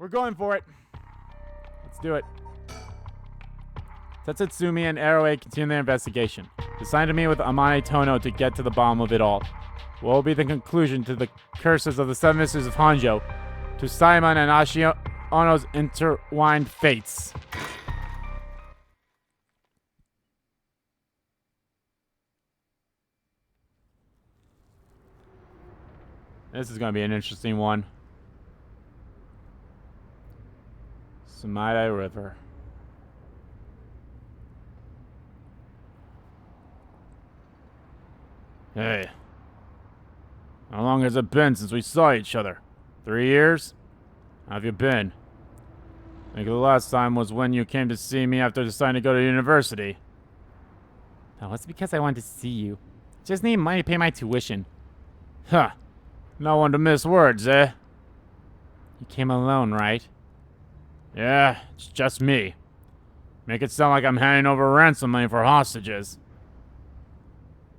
We're going for it. Let's do it. Tetsutsumi and Aroe continue their investigation. Assigned to me with Amane Tono to get to the bottom of it all. What will be the conclusion to the curses of the seven misters of Honjo, to Simon and Ashiono's intertwined fates? This is going to be an interesting one. Sumida River. Hey. How long has it been since we saw each other? 3 years? How have you been? I think the last time was when you came to see me after deciding to go to university. No, it's because I wanted to see you. Just need money to pay my tuition. Huh. No one to miss words, eh? You came alone, right? Yeah, it's just me. Make it sound like I'm handing over ransom money for hostages.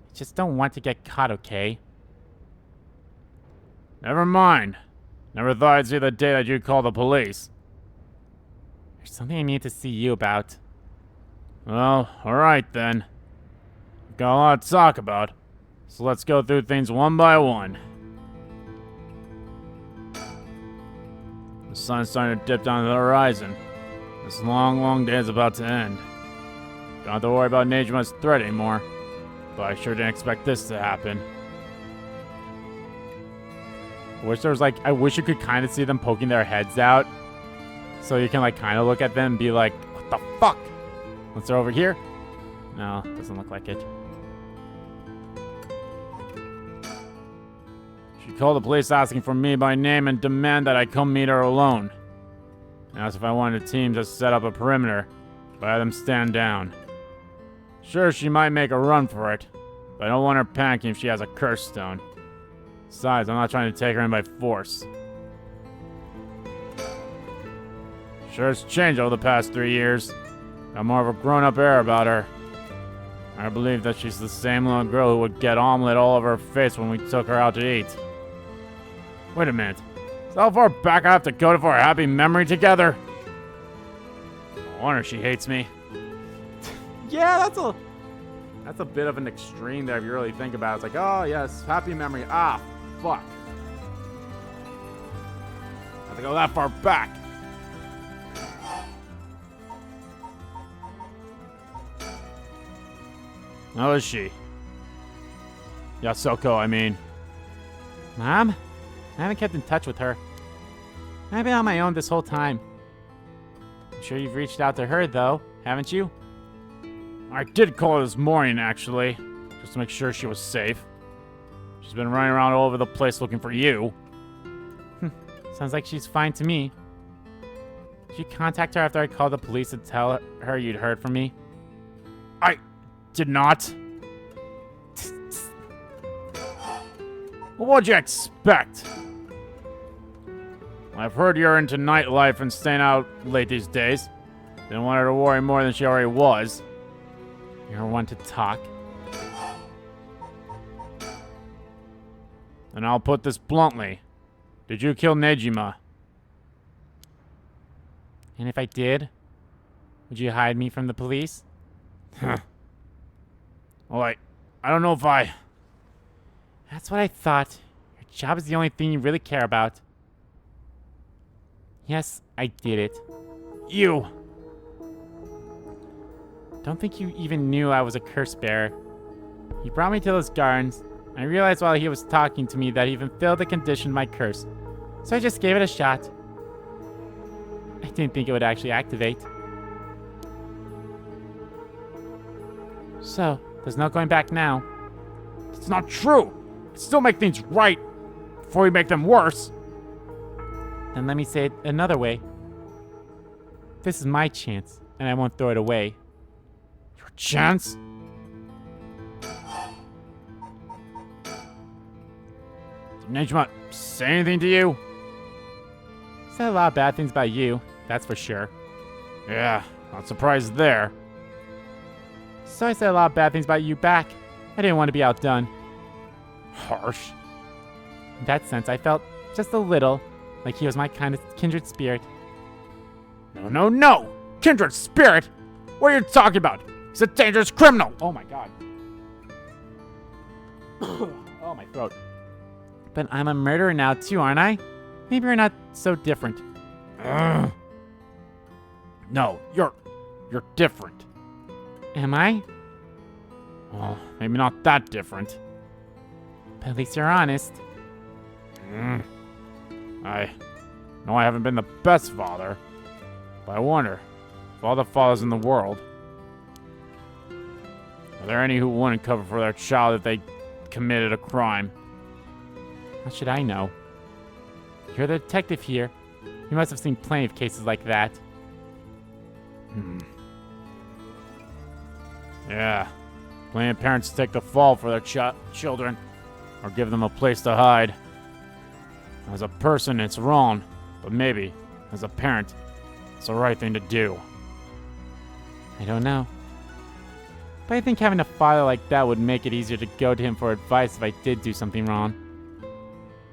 I just don't want to get caught, okay? Never mind. Never thought I'd see the day that you'd call the police. There's something I need to see you about. Well, alright then. We've got a lot to talk about. So let's go through things one by one. The sun's starting to dip down to the horizon. This long, long day is about to end. Don't have to worry about Nejima's threat anymore. But I sure didn't expect this to happen. I wish you could kind of see them poking their heads out. So you can kind of look at them and be like, what the fuck? Once they're over here? No, doesn't look like it. She called the police asking for me by name and demand that I come meet her alone. And asked if I wanted a team to set up a perimeter, but have them stand down. Sure, she might make a run for it, but I don't want her panicking if she has a curse stone. Besides, I'm not trying to take her in by force. Sure, it's changed over the past 3 years. Got more of a grown-up air about her. I believe that she's the same little girl who would get omelet all over her face when we took her out to eat. Wait a minute. Is that how far back I have to go for a happy memory together? I wonder if she hates me. Yeah, that's a bit of an extreme there if you really think about it. It's like, oh yes, happy memory. Ah, fuck. I have to go that far back. How is she? Yasoko, I mean. Mom? I haven't kept in touch with her. I've been on my own this whole time. I'm sure you've reached out to her, though, haven't you? I did call her this morning, actually, just to make sure she was safe. She's been running around all over the place looking for you. Sounds like she's fine to me. Did you contact her after I called the police to tell her you'd heard from me? I did not. What'd you expect? I've heard you're into nightlife and staying out late these days. Didn't want her to worry more than she already was. You're one to talk. And I'll put this bluntly. Did you kill Nejima? And if I did, would you hide me from the police? Huh. Well, I don't know if I... That's what I thought. Your job is the only thing you really care about. Yes, I did it. You! Don't think you even knew I was a curse bearer. He brought me to those gardens, and I realized while he was talking to me that he even failed to condition my curse. So I just gave it a shot. I didn't think it would actually activate. So, there's no going back now. It's not true! Still make things right before we make them worse. Then let me say it another way. This is my chance, and I won't throw it away. Your chance? Did Nejima say anything to you? Said a lot of bad things about you, that's for sure. Yeah, not surprised there. So I said a lot of bad things about you back. I didn't want to be outdone. In that sense, I felt just a little like he was my kind of kindred spirit. No, no, no! Kindred spirit! What are you talking about? He's a dangerous criminal! Oh my god. Oh, my throat. But I'm a murderer now too, aren't I? Maybe we're not so different. No, you're different. Am I? Well, maybe not that different. But at least you're honest. I know I haven't been the best father, but I wonder if all the fathers in the world, are there any who wouldn't cover for their child if they committed a crime? How should I know? You're the detective here. You must have seen plenty of cases like that. Yeah. Plenty of parents take the fall for their children, or give them a place to hide. As a person, it's wrong, but maybe, as a parent, it's the right thing to do. I don't know. But I think having a father like that would make it easier to go to him for advice if I did do something wrong.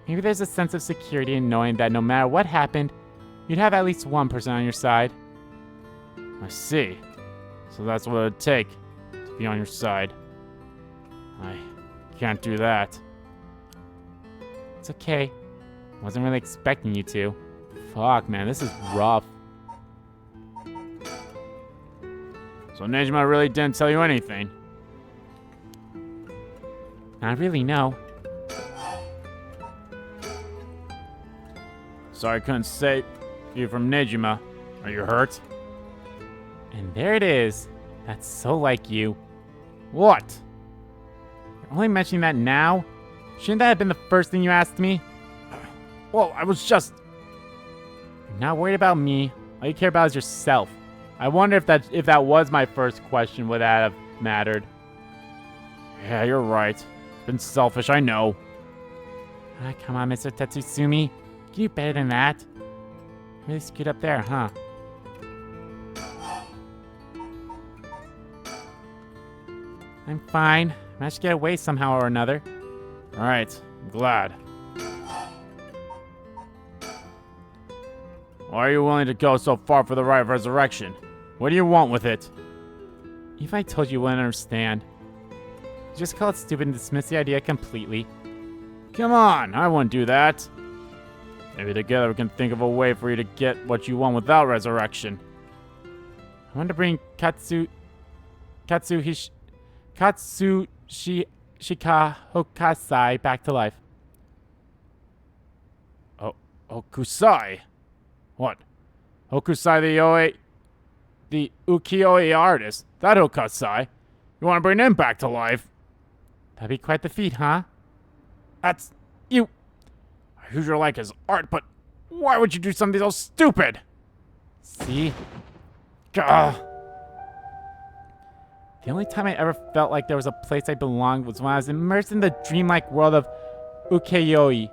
Maybe there's a sense of security in knowing that no matter what happened, you'd have at least one person on your side. I see. So that's what it'd take to be on your side. I can't do that. It's okay. Wasn't really expecting you to. Fuck, man, this is rough. So Nejima really didn't tell you anything? Not really, no. Sorry I couldn't save you from Nejima. Are you hurt? And there it is. That's so like you. What? You're only mentioning that now? Shouldn't that have been the first thing you asked me? Well, I was just... You're not worried about me. All you care about is yourself. I wonder if that was my first question, would that have mattered? Yeah, you're right. Been selfish, I know. Come on, Mr. Tetsusumi. Can you do better than that? Really screwed up there, huh? I'm fine. Managed to get away somehow or another. Alright, I'm glad. Why are you willing to go so far for the Rite of Resurrection? What do you want with it? If I told you, you wouldn't understand. You just call it stupid and dismiss the idea completely. Come on, I wouldn't do that. Maybe together we can think of a way for you to get what you want without resurrection. I want to bring Katsushika Hokasai back to life. Oh, Hokusai? What? Hokusai the ukiyo-e artist? That Hokasai? You want to bring him back to life? That'd be quite the feat, huh? That's... you... I usually like his art, but why would you do something so stupid? See? Gah. The only time I ever felt like there was a place I belonged was when I was immersed in the dreamlike world of ukiyo-e.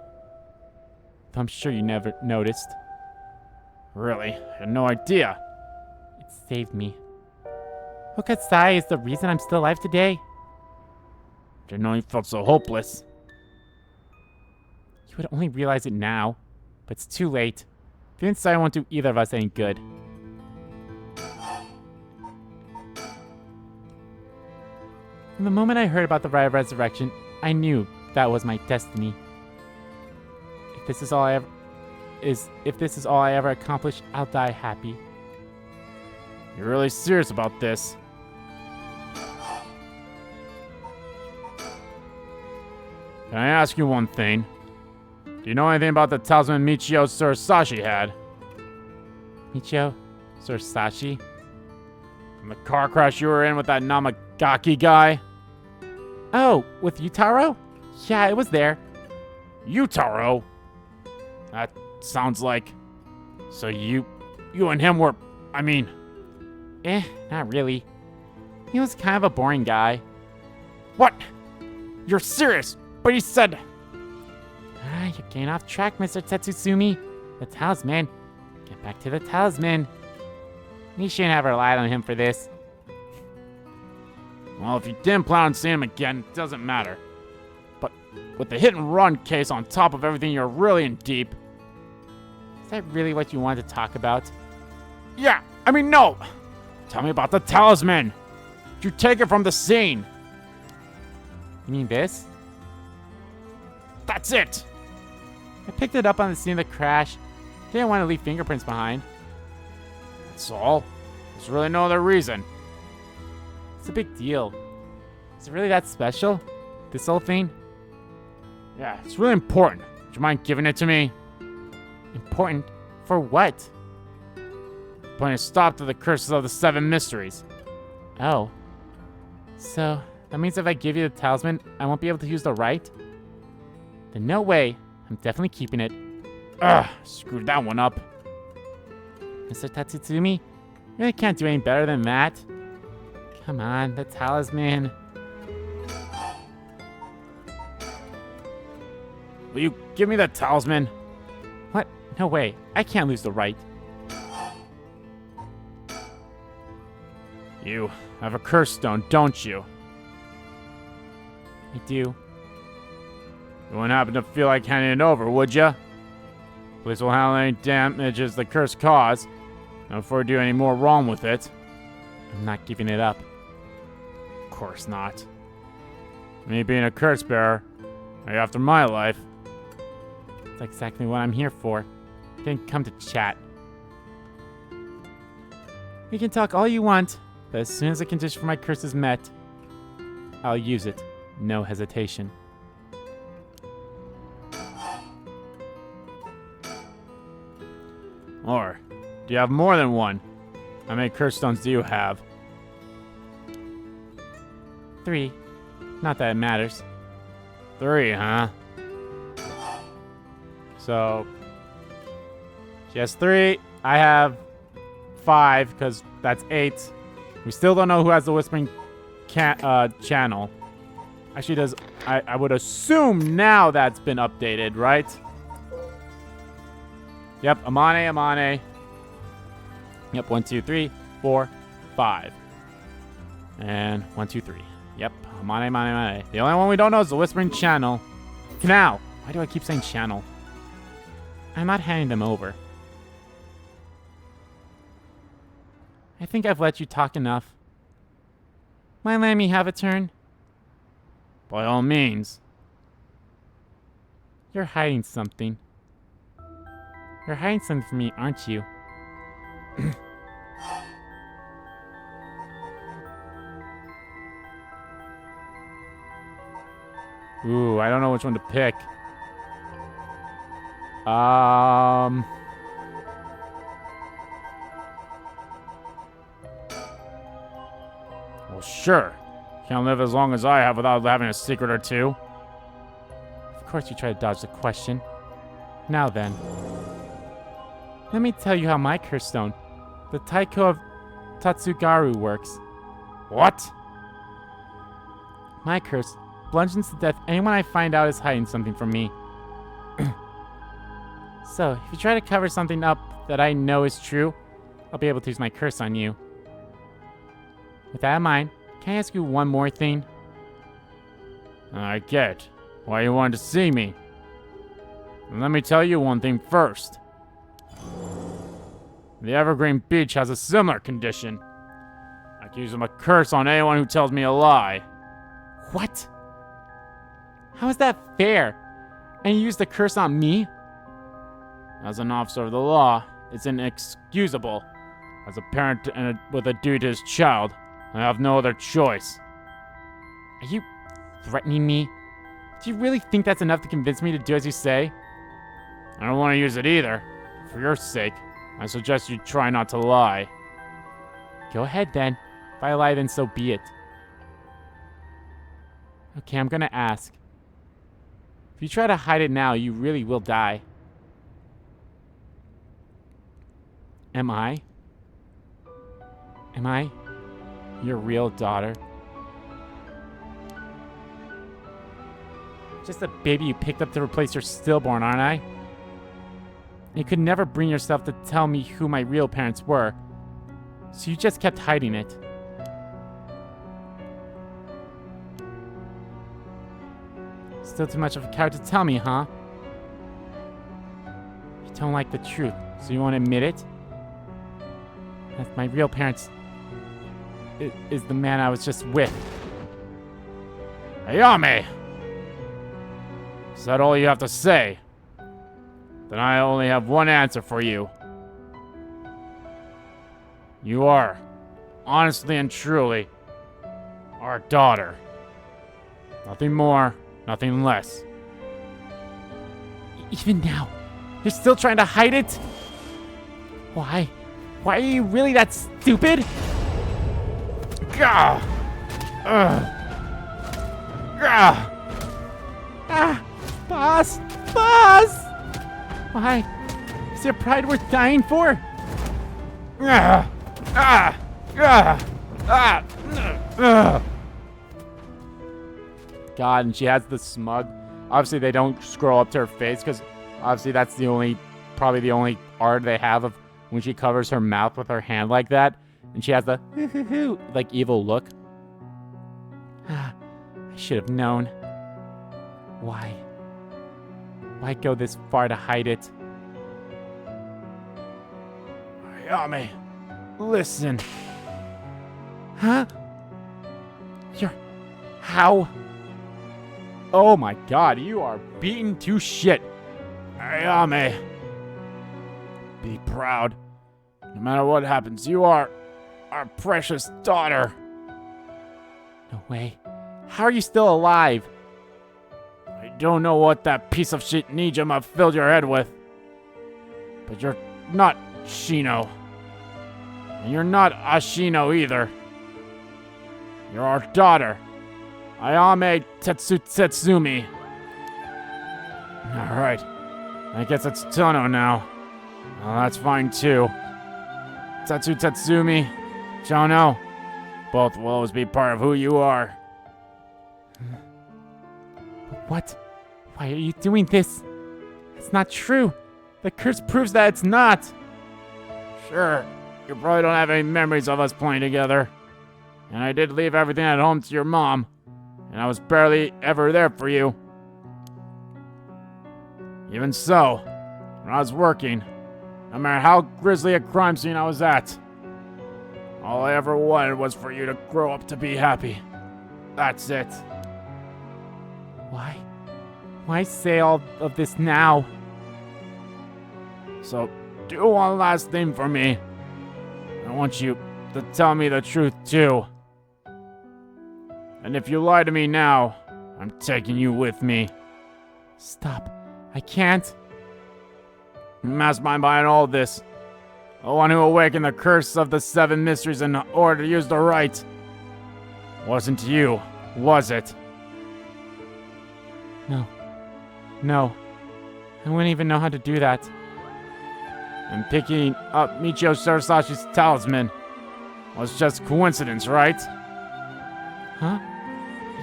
Though I'm sure you never noticed. Really? I had no idea. It saved me. Hokasai is the reason I'm still alive today. Didn't know you felt so hopeless. You would only realize it now, but it's too late. Feeling sorry won't do either of us any good. From the moment I heard about the Rite of Resurrection, I knew that was my destiny. If this is all I ever accomplish, I'll die happy. You're really serious about this? Can I ask you one thing? Do you know anything about the talisman Michio Surasashi had? Michio Surasashi? From the car crash you were in with that Namagaki guy? Oh, with Yutaro? Yeah, it was there. Yutaro? That sounds like... So you and him were... I mean... not really. He was kind of a boring guy. What? You're serious? But he said... you're getting off track, Mr. Tetsusumi. The talisman. Get back to the talisman. You shouldn't have relied on him for this. Well, if you didn't plan on seeing him again, it doesn't matter. But with the hit and run case on top of everything, you're really in deep. Is that really what you wanted to talk about? Yeah, I mean, no! Tell me about the talisman! Did you take it from the scene? You mean this? That's it! I picked it up on the scene of the crash. Didn't want to leave fingerprints behind. That's all? There's really no other reason. It's a big deal. Is it really that special? This whole thing? Yeah, it's really important. Would you mind giving it to me? Important? For what? Putting a stop to the curses of the 7 mysteries. Oh. So, that means if I give you the talisman, I won't be able to use the right? Then no way. I'm definitely keeping it. Ugh, screwed that one up. Mr. Tatsutsumi, you really can't do any better than that. Come on, the talisman. Will you give me the talisman? What? No way. I can't lose the right. You have a curse stone, don't you? I do. You wouldn't happen to feel like handing it over, would ya? Police will handle any damages the curse caused. Not before we do any more wrong with it. I'm not giving it up. Of course not. Me being a curse bearer, are you after my life? That's exactly what I'm here for. I didn't come to chat. We can talk all you want, but as soon as the condition for my curse is met, I'll use it. No hesitation. Or, do you have more than one? How many curse stones do you have? 3. Not that it matters. 3, huh? So, she has 3. I have 5, because that's 8. We still don't know who has the whispering channel. Actually, does I would assume now that's been updated, right? Yep, Amane. Yep, 1, 2, 3, 4, 5. And 1, 2, 3. Yep, Amane. The only one we don't know is the whispering channel. Now, why do I keep saying channel? I'm not handing them over. I think I've let you talk enough. Mind letting me have a turn? By all means. You're hiding something. You're hiding something from me, aren't you? Ooh, I don't know which one to pick. Well, sure. Can't live as long as I have without having a secret or two. Of course you try to dodge the question. Now then. Let me tell you how my curse stone, the Taiko of Tatsugaru, works. What? My curse bludgeons to death anyone I find out is hiding something from me. So, if you try to cover something up that I know is true, I'll be able to use my curse on you. With that in mind, can I ask you one more thing? I get why you wanted to see me. And let me tell you one thing first. The Evergreen Beach has a similar condition. I can use a curse on anyone who tells me a lie. What? How is that fair? And you used the curse on me? As an officer of the law, it's inexcusable. As a parent with a duty to his child, I have no other choice. Are you threatening me? Do you really think that's enough to convince me to do as you say? I don't want to use it either. For your sake, I suggest you try not to lie. Go ahead then. If I lie, then so be it. Okay, I'm gonna ask. If you try to hide it now, you really will die. Am I your real daughter? Just a baby you picked up to replace your stillborn, aren't I? You could never bring yourself to tell me who my real parents were, so you just kept hiding it. Still too much of a coward to tell me, huh? You don't like the truth, so you won't admit it? That's my real parents. Is the man I was just with. Ayame! Is that all you have to say? Then I only have one answer for you. You are, honestly and truly, our daughter. Nothing more, nothing less. Even now, you're still trying to hide it? Why? Why are you really that stupid? Gah! Gah! Boss! Boss! Why? Is there pride worth dying for? Ah! Ah! Ah! Ah! Ah! God, and she has the smug. Obviously, they don't scroll up to her face because obviously that's probably the only art they have of when she covers her mouth with her hand like that, and she has the like evil look. I should have known. Why? Why go this far to hide it? Ayame, listen. Huh? How? Oh my God, you are beaten to shit. Ayame, be proud. No matter what happens, you are our precious daughter. No way. How are you still alive? I don't know what that piece of shit Nijima filled your head with, but you're not Shino. And you're not Ashino either. You're our daughter, Ayame Tetsumi. Alright, I guess it's Tono now. Well, that's fine too. Tetsumi, Tono, both will always be part of who you are. What? Why are you doing this? It's not true. The curse proves that it's not. Sure, you probably don't have any memories of us playing together. And I did leave everything at home to your mom. And I was barely ever there for you. Even so, when I was working, no matter how grisly a crime scene I was at, all I ever wanted was for you to grow up to be happy. That's it. Why? Why say all of this now? So, do one last thing for me. I want you to tell me the truth too. And if you lie to me now, I'm taking you with me. Stop. I can't. The mastermind behind all this. The one who awakened the curse of the 7 mysteries in order to use the right. Wasn't you, was it? No. I wouldn't even know how to do that. And picking up Michio Sarasashi's talisman was just coincidence, right? Huh?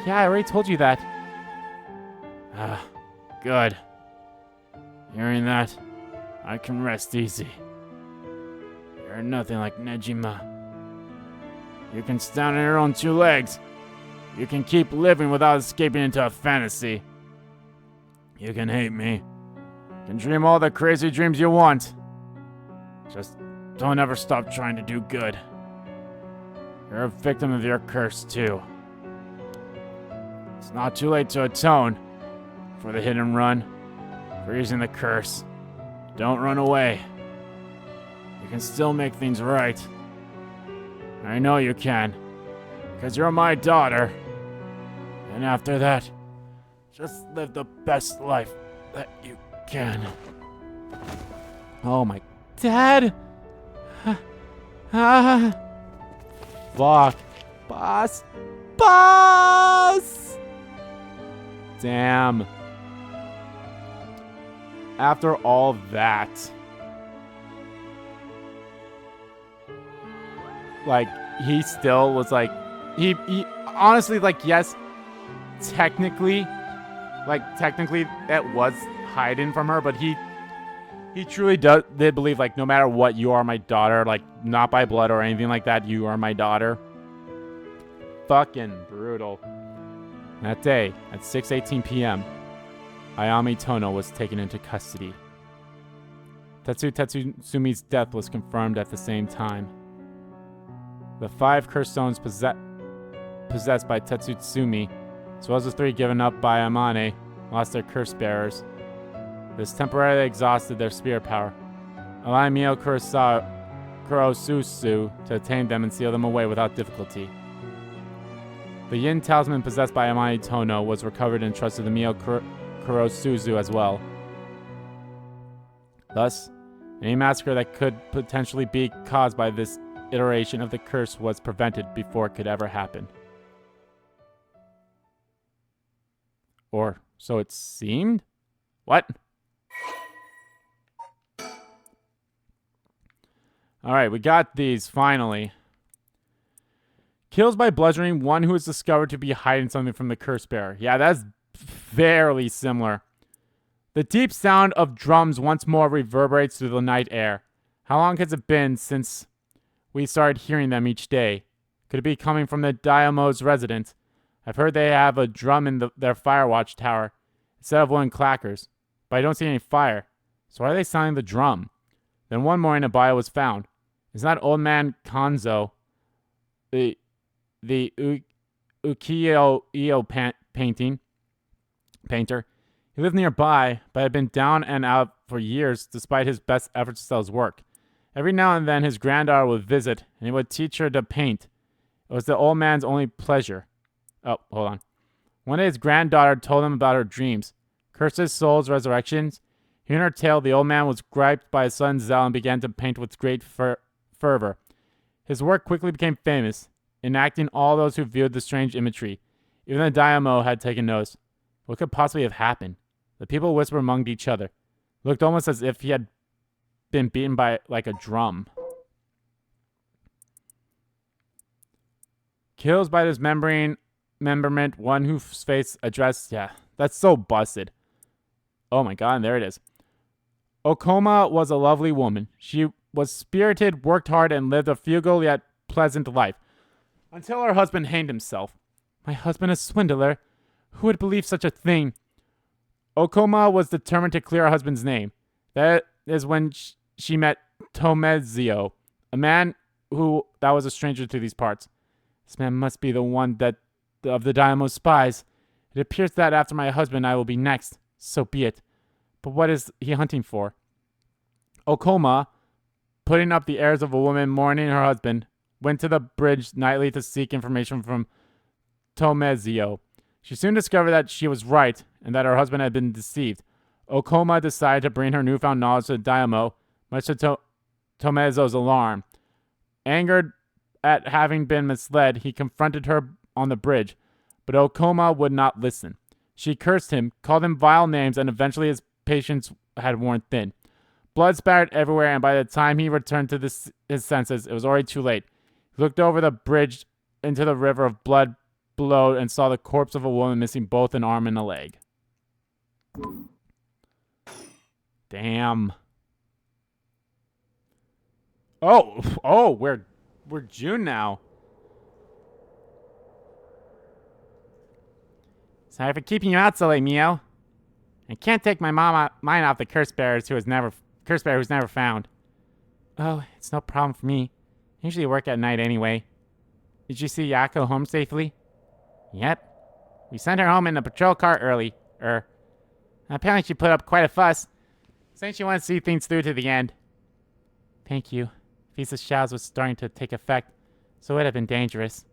Yeah, I already told you that. Ah, good. Hearing that, I can rest easy. You're nothing like Nejima. You can stand on your own 2 legs. You can keep living without escaping into a fantasy. You can hate me. You can dream all the crazy dreams you want. Just don't ever stop trying to do good. You're a victim of your curse, too. It's not too late to atone for the hit and run, for using the curse. Don't run away. You can still make things right. I know you can, because you're my daughter. And after that, just live the best life that you can. Oh my... Dad! Fuck. Boss! Boss! Damn. After all that, like, he still was like, he honestly, like, yes, technically that was hidden from her, but he truly did believe, like, no matter what, you are my daughter, like, not by blood or anything like that, you are my daughter. Fucking brutal. That day, at 6:18 p.m., Ayame Tono was taken into custody. Tetsumi's death was confirmed at the same time. The 5 curse stones possessed by Tetsutsumi, as well as the 3 given up by Amane, lost their curse bearers. This temporarily exhausted their spirit power, allowing Mio Kurosusu to attain them and seal them away without difficulty. The Yin talisman possessed by Amane Tono was recovered and entrusted to Mio Kurosuzu as well. Thus, any massacre that could potentially be caused by this iteration of the curse was prevented before it could ever happen. Or so it seemed? What? Alright, we got these finally. Kills by bludgeoning one who is discovered to be hiding something from the curse bearer. Yeah, that's fairly similar. The deep sound of drums once more reverberates through the night air. How long has it been since we started hearing them each day? Could it be coming from the Daimo's residence? I've heard they have a drum in their firewatch tower instead of wooden clackers, but I don't see any fire. So why are they sounding the drum? Then one morning a body was found. It's not old man Kanzo, the ukiyo-io painter. He lived nearby, but had been down and out for years despite his best efforts to sell his work. Every now and then his granddaughter would visit, and he would teach her to paint. It was the old man's only pleasure. Oh, hold on. One day his granddaughter told him about her dreams. Cursed his soul's resurrections. Hearing her tale, the old man was griped by his son's zeal and began to paint with great fervor. His work quickly became famous, enacting all those who viewed the strange imagery. Even the Daimyo had taken notice. What could possibly have happened? The people whispered among each other. It looked almost as if he had been beaten by like a drum. Kills by dismemberment, one whose face addressed. Yeah, that's so busted. Oh my god, and there it is. Okoma was a lovely woman. She was spirited, worked hard, and lived a frugal yet pleasant life. Until her husband hanged himself. My husband a swindler? Who would believe such a thing? Okoma was determined to clear her husband's name. That is when she met Tomezio, a man that was a stranger to these parts. This man must be the one of the Daimo's spies. It appears that after my husband I will be next. So be it. But what is he hunting for? Okoma, putting up the airs of a woman mourning her husband, went to the bridge nightly to seek information from Tomezio. She soon discovered that she was right and that her husband had been deceived. Okoma decided to bring her newfound knowledge to the Daimyo, much to Tomezio's alarm. Angered at having been misled, he confronted her on the bridge, but Okoma would not listen. She cursed him, called him vile names, and eventually his patience had worn thin. Blood spattered everywhere, and by the time he returned to his senses, it was already too late. He looked over the bridge into the river of blood below and saw the corpse of a woman missing both an arm and a leg. Damn. Oh, we're June now. Sorry for keeping you out so late, Mio. I can't take my mind off the curse bearer who's never found. Oh, it's no problem for me. I usually work at night anyway. Did you see Yako home safely? Yep. We sent her home in a patrol car early. Apparently she put up quite a fuss, saying she wanted to see things through to the end. Thank you. Visa's shadows was starting to take effect, so it would have been dangerous.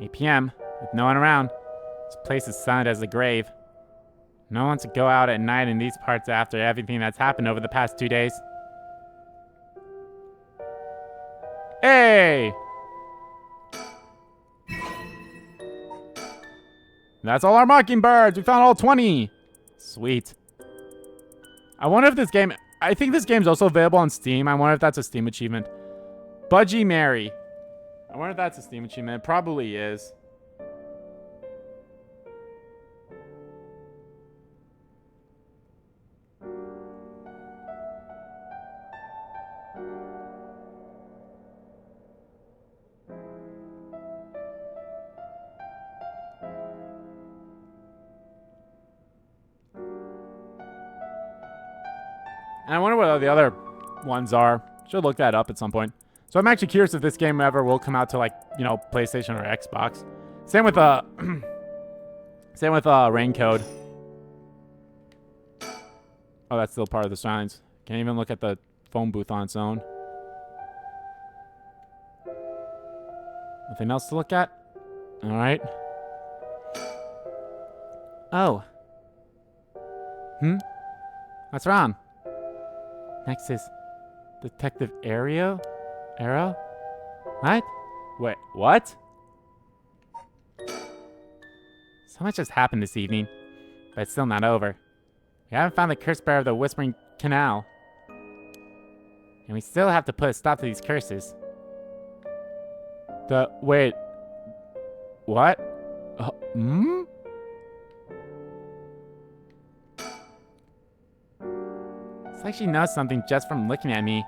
8 p.m. With no one around. This place is silent as the grave. No one wants to go out at night in these parts after everything that's happened over the past 2 days. Hey! That's all our mockingbirds! We found all 20! Sweet. I wonder if this game... I think this game's also available on Steam. I wonder if that's a Steam achievement. Budgie Mary. I wonder if that's a Steam achievement. It probably is. And I wonder what the other ones are. Should look that up at some point. So I'm actually curious if this game ever will come out to, like, you know, PlayStation or Xbox. Same with Raincode. Oh, that's still part of the signs. Can't even look at the phone booth on its own. Nothing else to look at? Alright. Oh. What's wrong? Next is Detective Arrow? What? Wait, what? So much has happened this evening, but it's still not over. We haven't found the curse bearer of the Whispering Canal. And we still have to put a stop to these curses. Wait. What? It's like she knows something just from looking at me.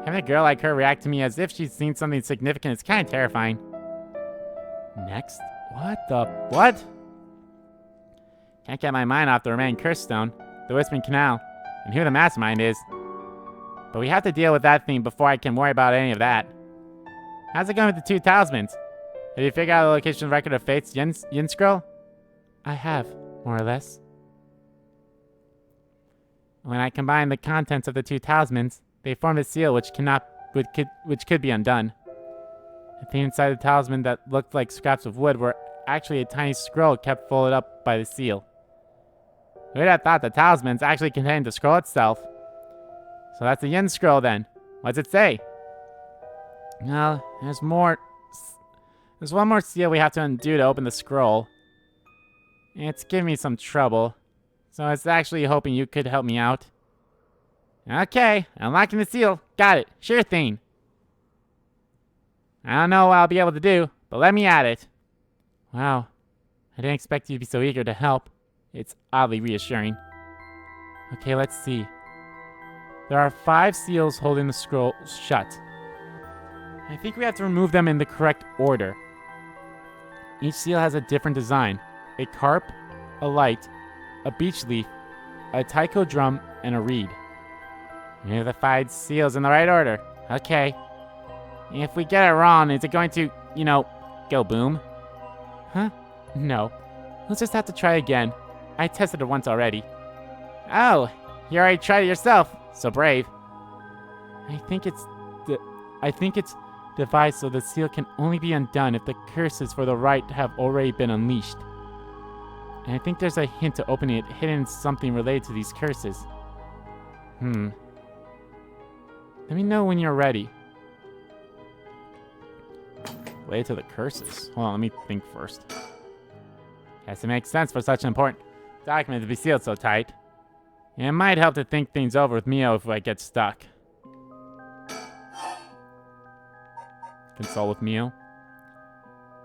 Having a girl like her react to me as if she's seen something significant is kind of terrifying. Next? What? Can't get my mind off the remaining curse stone, the Whispering Canal, and who the mastermind is. But we have to deal with that thing before I can worry about any of that. How's it going with the two talismans? Have you figured out the location of Record of Fate's Yin Scroll? I have, more or less. When I combine the contents of the two talismans, they form a seal which could be undone. The thing inside the talisman that looked like scraps of wood were actually a tiny scroll kept folded up by the seal. Who would have thought the talismans actually contained the scroll itself? So that's the Yin Scroll then. What's it say? Well, there's more. There's one more seal we have to undo to open the scroll. It's giving me some trouble. So I was actually hoping you could help me out. Okay, unlocking the seal. Got it. Sure thing. I don't know what I'll be able to do, but let me at it. Wow. I didn't expect you to be so eager to help. It's oddly reassuring. Okay, let's see. There are 5 seals holding the scroll shut. I think we have to remove them in the correct order. Each seal has a different design. A carp, a light, a beech leaf, a taiko drum, and a reed. Remove the 5 seals in the right order. Okay. If we get it wrong, is it going to, go boom? Huh? No. Let's just have to try again. I tested it once already. Oh, you already tried it yourself. So brave. I think it's devised so the seal can only be undone if the curses for the rite have already been unleashed. And I think there's a hint to opening it hidden in something related to these curses. Let me know when you're ready. Related to the curses. Hold on, let me think first. Guess it makes sense for such an important document to be sealed so tight. It might help to think things over with Mio if I get stuck. Consult with Mio.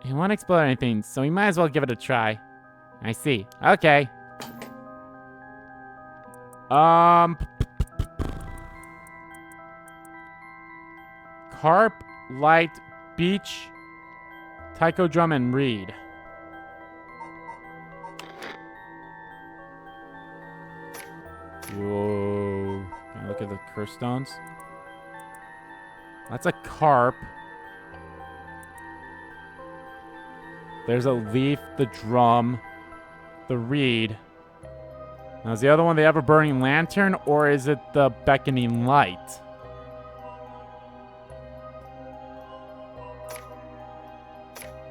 He won't explode anything, so we might as well give it a try. I see. Okay. Carp, light, beech, taiko drum, and reed. Whoa. Can I look at the curse stones? That's a carp. There's a leaf, the drum, the reed. Now, is the other one the ever-burning lantern, or is it the beckoning light?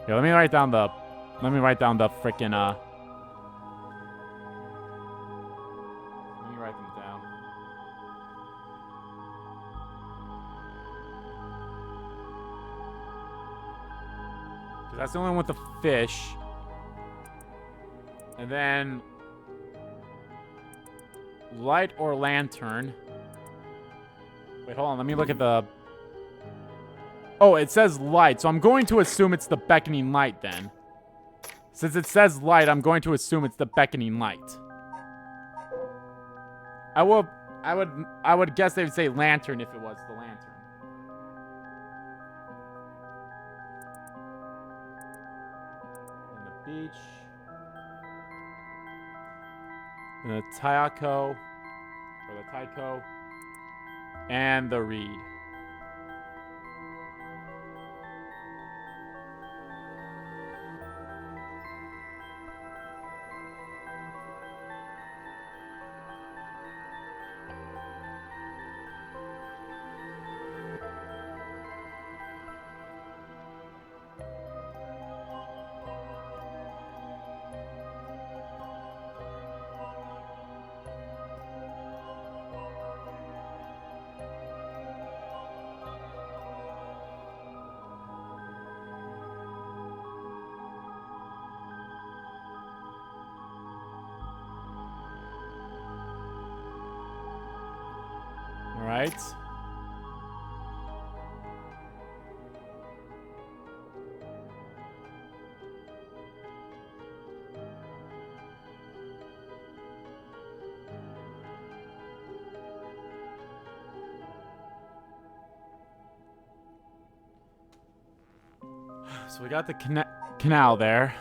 Yeah, let me write down the frickin' Let me write them down. Because that's the only one with the fish. And then light or lantern. Wait, hold on. Let me look at the... Oh, it says light, so I'm going to assume it's the beckoning light then. Since it says light, I'm going to assume it's the beckoning light. I would guess they would say lantern if it was the lantern. And the beach. And the taiko, or the Taiko and the reed. Alright. So we got the canal there.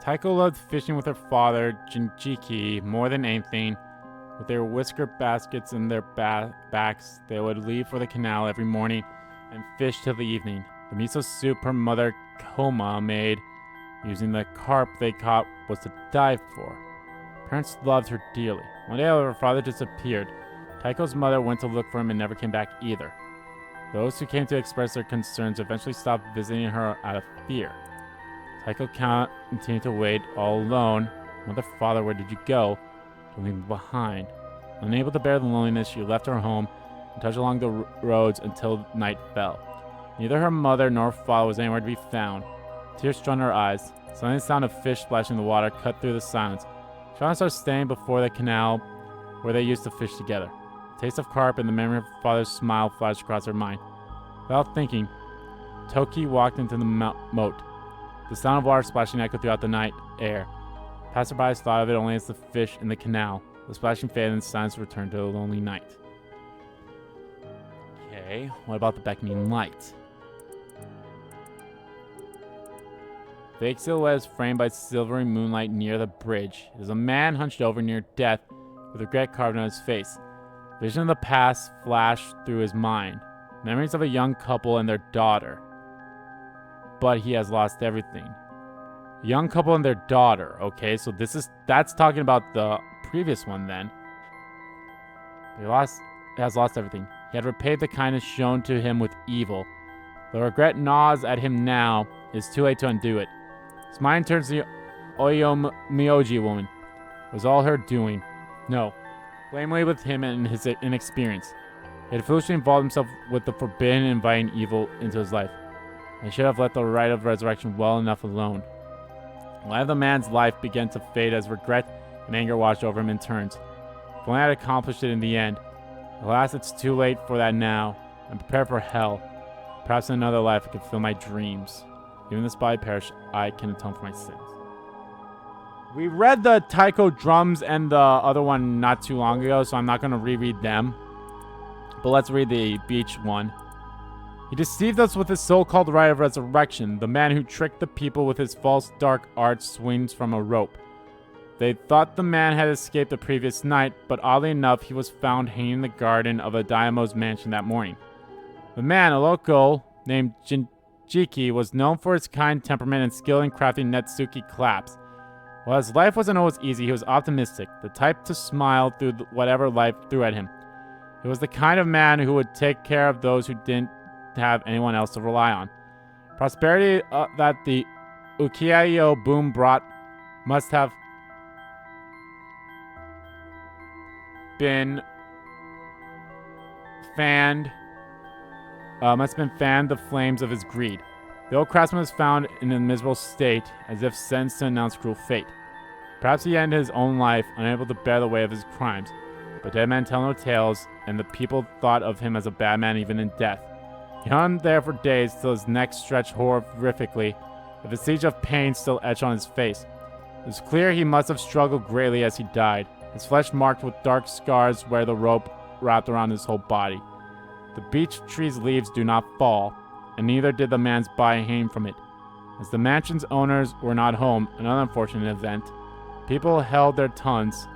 Taiko loved fishing with her father, Jinjiki, more than anything. With their whisker baskets in their backs, they would leave for the canal every morning and fish till the evening. The miso soup her mother Koma made using the carp they caught was to die for. Parents loved her dearly. One day, however, her father disappeared. Taiko's mother went to look for him and never came back either. Those who came to express their concerns eventually stopped visiting her out of fear. Taiko continued to wait all alone. Mother, father, where did you go? Don't leave me behind. Unable to bear the loneliness, she left her home and trudged along the roads until night fell. Neither her mother nor father was anywhere to be found. Tears streamed her eyes. Suddenly the sound of fish splashing in the water cut through the silence. She found herself standing before the canal where they used to fish together. The taste of carp and the memory of her father's smile flashed across her mind. Without thinking, Toki walked into the moat. The sound of water splashing echoed throughout the night air. Passerbys thought of it only as the fish in the canal. The splashing faded and the silence returned to a lonely night. Okay, what about the beckoning light? Fake silhouette is framed by silvery moonlight near the bridge. It is a man hunched over near death with regret carved on his face. Vision of the past flashed through his mind. Memories of a young couple and their daughter. But he has lost everything. Young couple and their daughter. Okay, so that's talking about the previous one then. He has lost everything. He had repaid the kindness shown to him with evil. The regret gnaws at him now. It is too late to undo it. His mind turns to the Oyo Myoji woman. It was all her doing. No. Blame lay with him and his inexperience. He had foolishly involved himself with the forbidden and inviting evil into his life. I should have let the Rite of Resurrection well enough alone. The light of the man's life began to fade as regret and anger washed over him in turns. If only I had accomplished it in the end. Alas, it's too late for that now. I'm prepared for hell. Perhaps in another life I could fulfill my dreams. Even this body perish, I can atone for my sins. We read the Taiko drums and the other one not too long ago, so I'm not going to reread them. But let's read the beach one. He deceived us with his so-called Rite of Resurrection. The man who tricked the people with his false dark art swings from a rope. They thought the man had escaped the previous night, but oddly enough, he was found hanging in the garden of a Daimo's mansion that morning. The man, a local named Jinjiki, was known for his kind temperament and skill in crafting Netsuki claps. While his life wasn't always easy, he was optimistic, the type to smile through whatever life threw at him. He was the kind of man who would take care of those who didn't have anyone else to rely on. Prosperity that the Ukiyo boom brought must have been fanned the flames of his greed. The old craftsman was found in a miserable state, as if sentenced to announce cruel fate. Perhaps he ended his own life, unable to bear the weight of his crimes. But dead men tell no tales, and the people thought of him as a bad man even in death. He hung there for days till his neck stretched horrifically, a vestige of pain still etched on his face. It was clear he must have struggled greatly as he died, his flesh marked with dark scars where the rope wrapped around his whole body. The beech tree's leaves do not fall, and neither did the man's body hang from it. As the mansion's owners were not home, another unfortunate event, People held their tongues,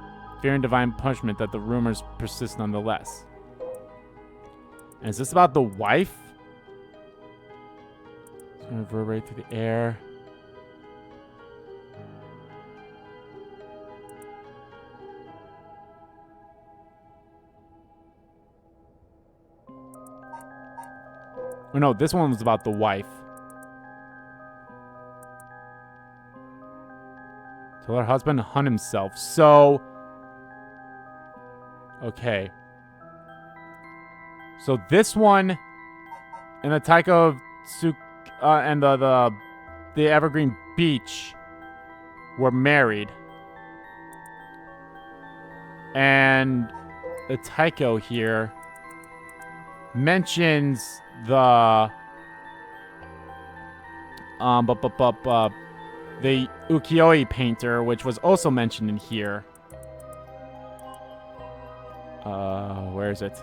fearing divine punishment, that the rumors persist nonetheless. And is this about the wife? It's going to reverberate through the air. Oh no, this one was about the wife. Till her husband hung himself. So, okay. So this one and the Taiko and the Evergreen Beach were married. And the Taiko here mentions the the ukiyo-e painter, which was also mentioned in here. Where is it?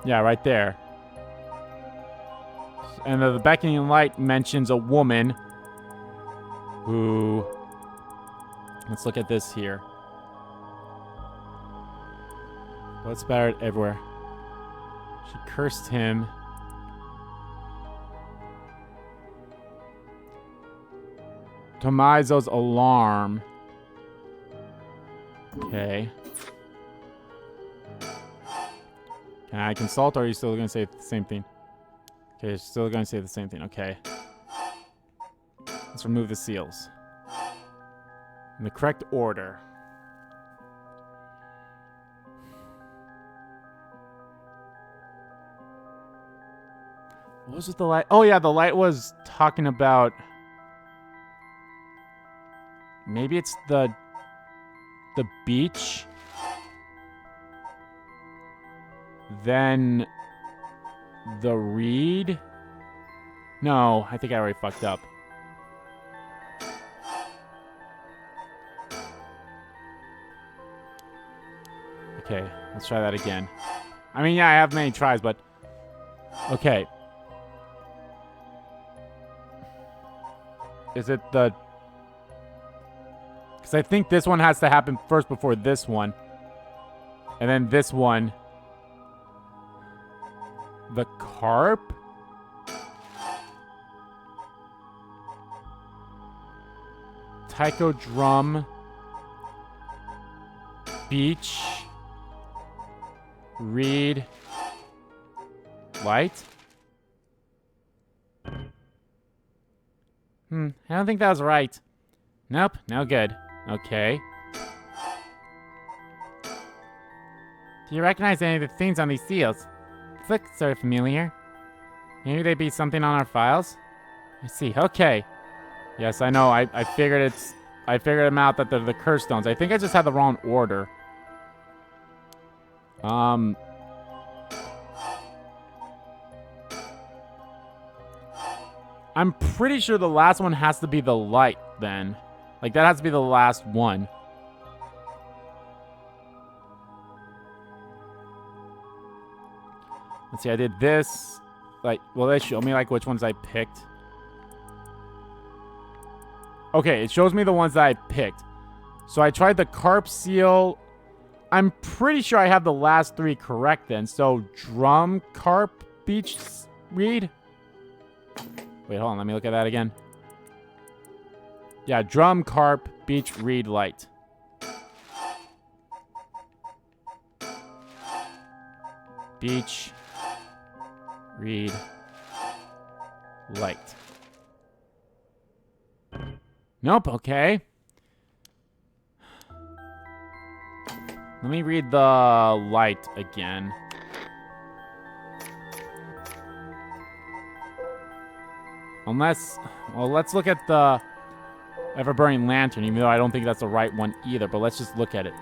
Yeah, right there. And the beckoning light mentions a woman who... Let's look at this here. Blood spattered everywhere. She cursed him. Tomaizo's alarm. Okay. Can I consult, or are you still going to say the same thing? Okay, you're still going to say the same thing. Okay. Let's remove the seals. In the correct order. What was with the light? Oh, yeah, the light was talking about... Maybe it's the beach. Then the reed. No, I think I already fucked up. Okay, let's try that again. I mean, yeah, I have many tries, but... Okay. Is it the... Because I think this one has to happen first before this one. And then this one. The carp? Taiko drum. Beach. Reed. Light? I don't think that was right. Nope, no good. Okay. Do you recognize any of the things on these seals? These look sort of familiar. Maybe they'd be something on our files? I see, okay. Yes, I know, I figured them out that they're the curse stones. I think I just had the wrong order. I'm pretty sure the last one has to be the light, then. Like, that has to be the last one. Let's see, I did this. Like, will they show me, like, which ones I picked? Okay, it shows me the ones that I picked. So I tried the carp seal. I'm pretty sure I have the last three correct, then. So, drum, carp, beach, reed. Wait, hold on. Let me look at that again. Yeah, drum, carp, beach, reed, light. Beach, reed, light. Nope, okay. Let me read the light again. Unless, well, let's look at the ever-burning lantern, even though I don't think that's the right one either, but let's just look at it.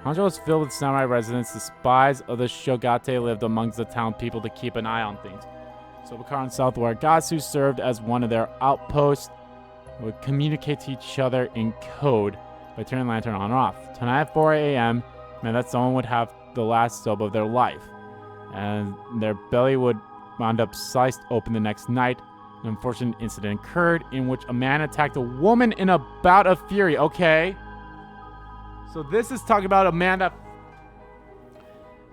Honjo was filled with samurai residents. The spies of the Shogate lived amongst the town people to keep an eye on things. Sobukar and South Waragatsu served as one of their outposts. They would communicate to each other in code by turning the lantern on or off. Tonight at 4 a.m. meant that someone would have the last sob of their life, and their belly would wind up sliced open the next night. An unfortunate incident occurred in which a man attacked a woman in a bout of fury. Okay. So this is talking about a man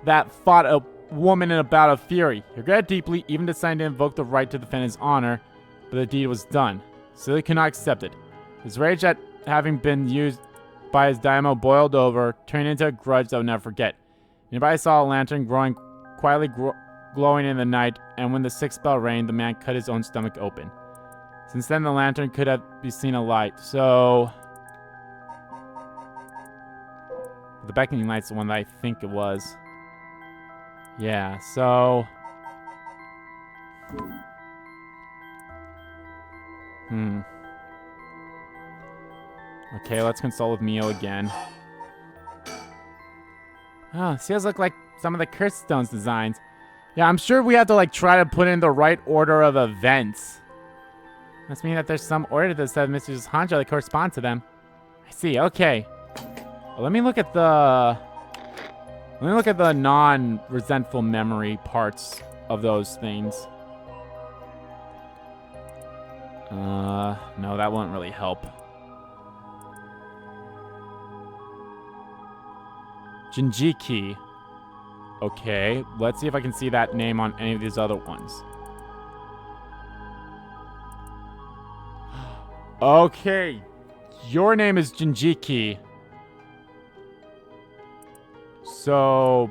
that fought a woman in a bout of fury. He regretted deeply, even decided to invoke the right to defend his honor, but the deed was done, so he could not accept it. His rage at having been used by his daimyo boiled over, turned into a grudge that would never forget. Nearby saw a lantern quietly glowing in the night, and when the sixth bell rang, the man cut his own stomach open. Since then, the lantern could have been seen alight, so... The beckoning light's the one that I think it was. Yeah, so... Okay, let's consult with Mio again. Oh, these does look like some of the Curse Stones designs. Yeah, I'm sure we have to, like, try to put in the right order of events. Must mean that there's some order to this set of messages Honjo that correspond to them. I see, okay. Well, let me look at the non-resentful memory parts of those things. No, that won't really help. Jinjiki. Okay, let's see if I can see that name on any of these other ones. Okay, your name is Jinjiki. So,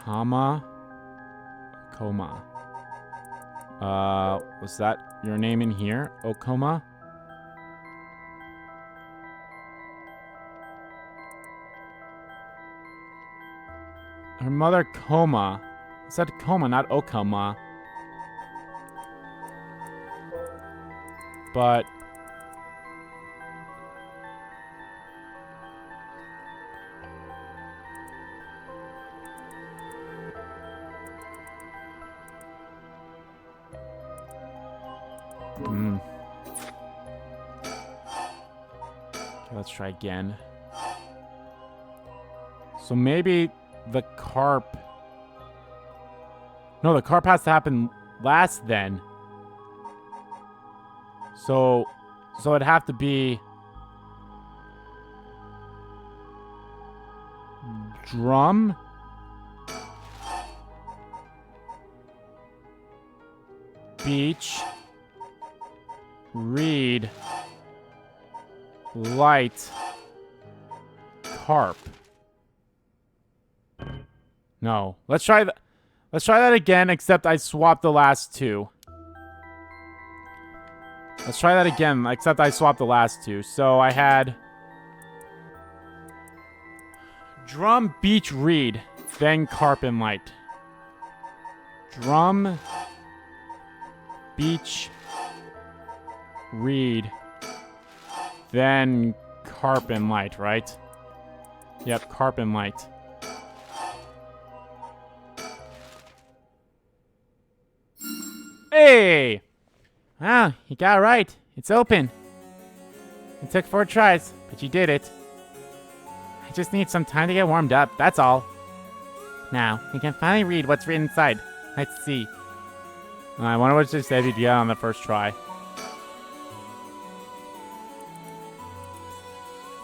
Koma. Was that your name in here? Okoma? Her mother, Koma. I said Koma, not Okoma. But... Okay, let's try again. So maybe the carp... No, the carp has to happen last then. So it'd have to be... Drum? Beach. Reed. Light. Carp. No. Let's try that again, except I swapped the last two. Let's try that again, except I swapped the last two. So I had... Drum, beach, reed. Then carp and light. Drum... Beach... Reed. Then carp and light, right? Yep, carp and light. Hey! Wow, you got it right. It's open. It took 4 tries, but you did it. I just need some time to get warmed up, that's all. Now, we can finally read what's written inside. Let's see. I wonder what she said you'd get on the first try.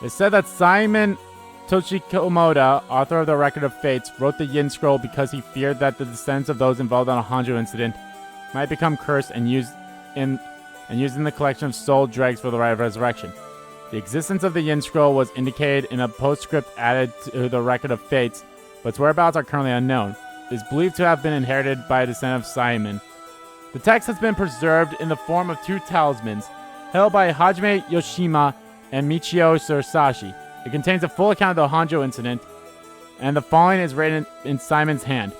It said that Simon Toshikomoda, author of the Record of Fates, wrote the Yin Scroll because he feared that the descendants of those involved in a Honjo incident might become cursed and used in the collection of soul dregs for the Rite of Resurrection. The existence of the Yin Scroll was indicated in a postscript added to the Record of Fates, but its whereabouts are currently unknown. It is believed to have been inherited by a descendant of Simon. The text has been preserved in the form of 2 talismans, held by Hajime Yoshima and Michio Surasashi. It contains a full account of the Honjo incident, and the following is written in Simon's hand.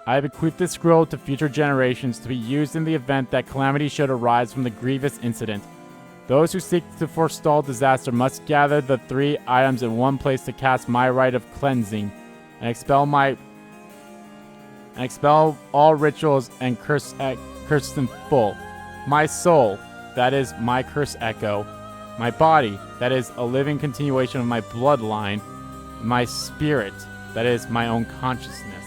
I have bequeathed this scroll to future generations to be used in the event that calamity should arise from the grievous incident. Those who seek to forestall disaster must gather the 3 items in one place to cast my rite of cleansing and expel all rituals and cursed in full. My soul, that is my curse echo. My body, that is a living continuation of my bloodline. My spirit, that is my own consciousness.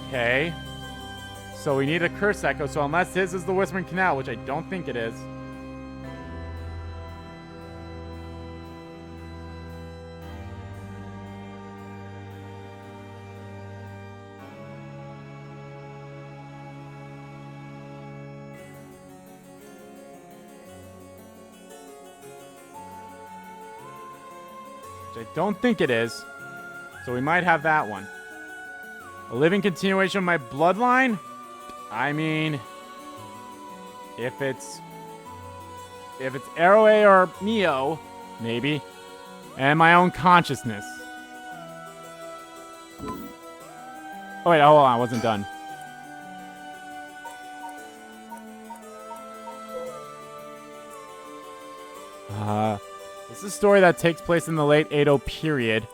Okay. So we need a curse echo, so unless his is the Whispering Canal, which I don't think it is. Which I don't think it is. So we might have that one. A living continuation of my bloodline? I mean, if it's Aroe or Mio, maybe. And my own consciousness. Oh wait, hold on, I wasn't done. This is a story that takes place in the late Edo period.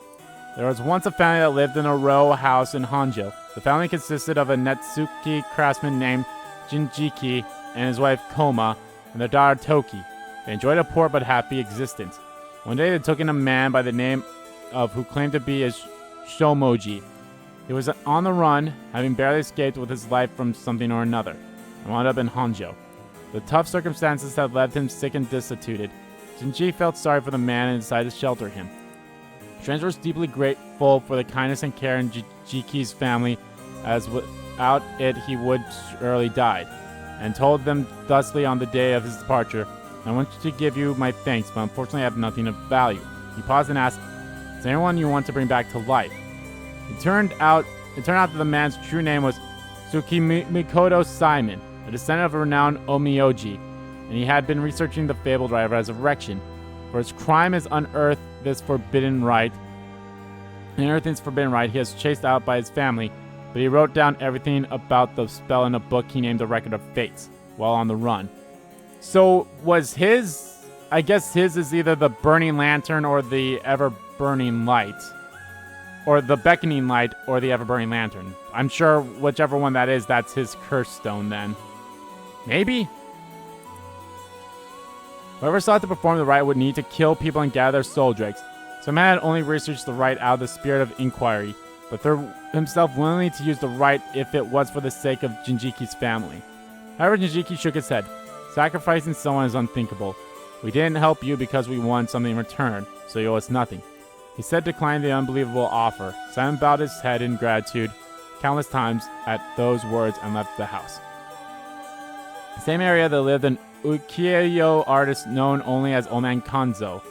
There was once a family that lived in a row house in Honjo. The family consisted of a Netsuki craftsman named Jinjiki and his wife Koma and their daughter Toki. They enjoyed a poor but happy existence. One day they took in a man by the name of who claimed to be as Shomoji. He was on the run, having barely escaped with his life from something or another, and wound up in Honjo. The tough circumstances had left him sick and destituted. Jinji felt sorry for the man and decided to shelter him. The stranger was deeply grateful for the kindness and care in Jiki's family, as without it he would surely die, and told them thusly on the day of his departure, "I want to give you my thanks, but unfortunately I have nothing of value." He paused and asked, "Is there anyone you want to bring back to life?" It turned out that the man's true name was Tsukimikoto Simon, a descendant of a renowned Omioji, and he had been researching the fabled Rite of Resurrection. For his crime has unearthed this forbidden rite. In unearthing this forbidden rite, he was chased out by his family, but he wrote down everything about the spell in a book he named the Record of Fates, while on the run. So, was his... I guess his is either the Burning Lantern or the Ever-Burning Light. Or the Beckoning Light or the Ever-Burning Lantern. I'm sure whichever one that is, that's his curse stone then. Maybe? Whoever sought to perform the rite would need to kill people and gather their soul dregs. So man had only researched the rite out of the spirit of inquiry, but threw himself willingly to use the rite if it was for the sake of Jinjiki's family. However, Jinjiki shook his head. Sacrificing someone is unthinkable. We didn't help you because we wanted something in return, so you owe us nothing. He said, declining the unbelievable offer. Simon bowed his head in gratitude countless times at those words and left the house. In the same area there lived an ukiyo artist known only as Old Man Kanzo.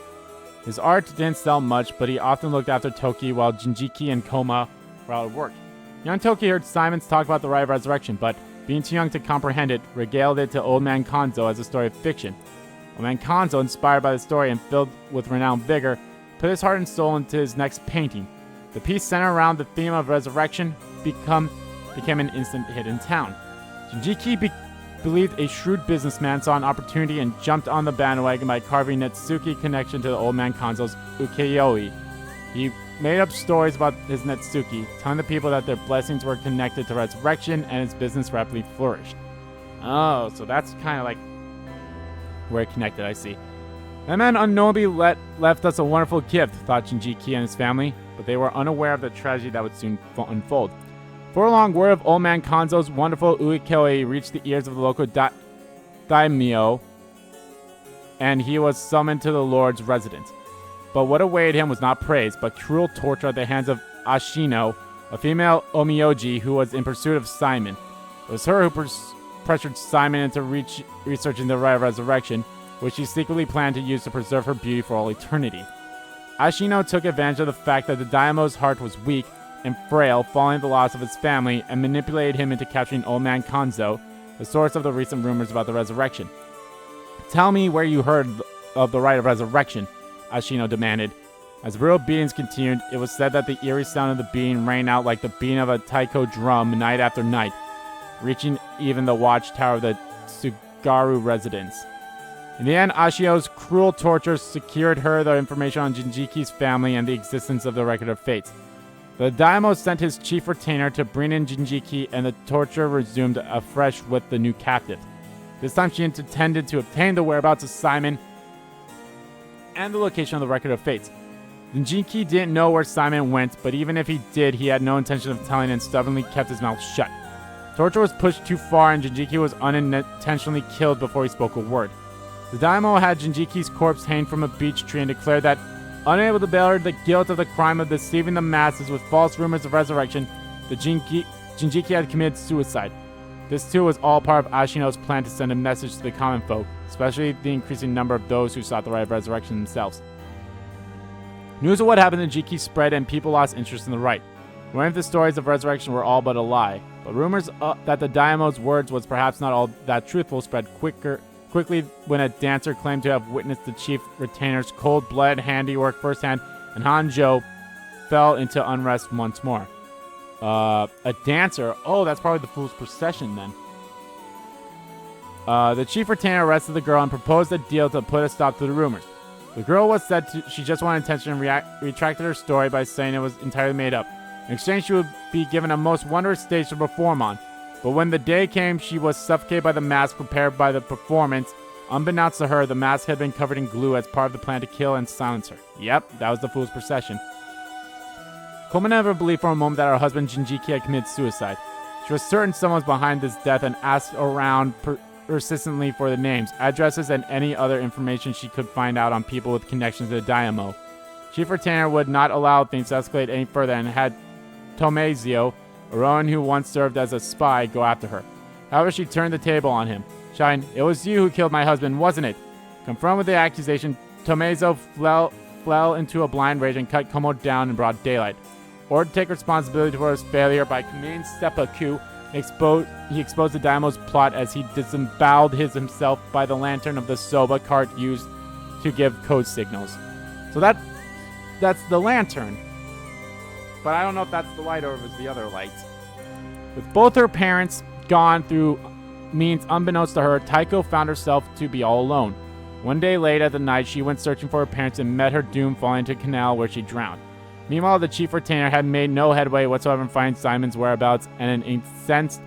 His art didn't sell much, but he often looked after Toki while Jinjiki and Koma were out of work. Young Toki heard Simon's talk about the Rite of Resurrection, but being too young to comprehend it, regaled it to Old Man Kanzo as a story of fiction. Old Man Kanzo, inspired by the story and filled with renowned vigor, put his heart and soul into his next painting. The piece centered around the theme of resurrection became an instant hit in town. Jinjiki believed a shrewd businessman saw an opportunity and jumped on the bandwagon by carving Netsuki connection to the Old Man Kanzo's ukiyo-e. He made up stories about his Netsuki, telling the people that their blessings were connected to resurrection, and his business rapidly flourished. Oh, so that's kind of like where it connected, I see. That man unknowingly left us a wonderful gift, thought Jinjiki and his family, but they were unaware of the tragedy that would soon unfold. Before long, word of Old Man Kanzo's wonderful ukiyo-e reached the ears of the local daimyo, and he was summoned to the Lord's residence. But what awaited him was not praise, but cruel torture at the hands of Ashino, a female omioji who was in pursuit of Simon. It was her who pressured Simon into researching the Rite of Resurrection, which she secretly planned to use to preserve her beauty for all eternity. Ashino took advantage of the fact that the daimyo's heart was weak and frail following the loss of his family, and manipulated him into capturing Old Man Kanzo, the source of the recent rumors about the resurrection. "Tell me where you heard of the Rite of Resurrection," Ashino demanded. As the brutal beatings continued, it was said that the eerie sound of the beating rang out like the beating of a taiko drum night after night, reaching even the watchtower of the Tsugaru residence. In the end, Ashino's cruel torture secured her the information on Jinjiki's family and the existence of the Record of Fates. The daimyo sent his chief retainer to bring in Jinjiki, and the torture resumed afresh with the new captive. This time she intended to obtain the whereabouts of Simon and the location of the Record of Fates. Jinjiki didn't know where Simon went, but even if he did, he had no intention of telling and stubbornly kept his mouth shut. Torture was pushed too far, and Jinjiki was unintentionally killed before he spoke a word. The daimyo had Jinjiki's corpse hanged from a beech tree and declared that, unable to bear the guilt of the crime of deceiving the masses with false rumors of resurrection, the Jinjiki had committed suicide. This too was all part of Ashino's plan to send a message to the common folk, especially the increasing number of those who sought the Rite of Resurrection themselves. News of what happened to Jinjiki spread, and people lost interest in the rite. Many of the stories of resurrection were all but a lie, but rumors that the daimyo's words was perhaps not all that truthful spread quickly when a dancer claimed to have witnessed the chief retainer's cold-blooded handiwork firsthand, and Honjo fell into unrest once more. A dancer? Oh, that's probably the fool's procession then. The chief retainer arrested the girl and proposed a deal to put a stop to the rumors. The girl was said she just wanted attention and retracted her story by saying it was entirely made up. In exchange, she would be given a most wondrous stage to perform on. But when the day came, she was suffocated by the mask prepared by the performance. Unbeknownst to her, the mask had been covered in glue as part of the plan to kill and silence her. Yep, that was the fool's procession. Koma never believed for a moment that her husband Jinjiki had committed suicide. She was certain someone was behind this death and asked around persistently for the names, addresses, and any other information she could find out on people with connections to the daimyo. Chief Retainer would not allow things to escalate any further and had Tomazio, a Ronin who once served as a spy, go after her. However, she turned the table on him, shouting, "It was you who killed my husband, wasn't it?" Confronted with the accusation, Tomazio fell into a blind rage and cut Como down in broad daylight. Or to take responsibility for his failure by committing seppuku, he exposed the daimyo's plot as he disemboweled himself by the lantern of the soba cart used to give code signals. So that's the lantern. But I don't know if that's the light or if it's the other light. With both her parents gone through means unbeknownst to her, Taiko found herself to be all alone. One day late at the night, she went searching for her parents and met her doom falling into a canal where she drowned. Meanwhile, the chief retainer had made no headway whatsoever in finding Simon's whereabouts, and an incensed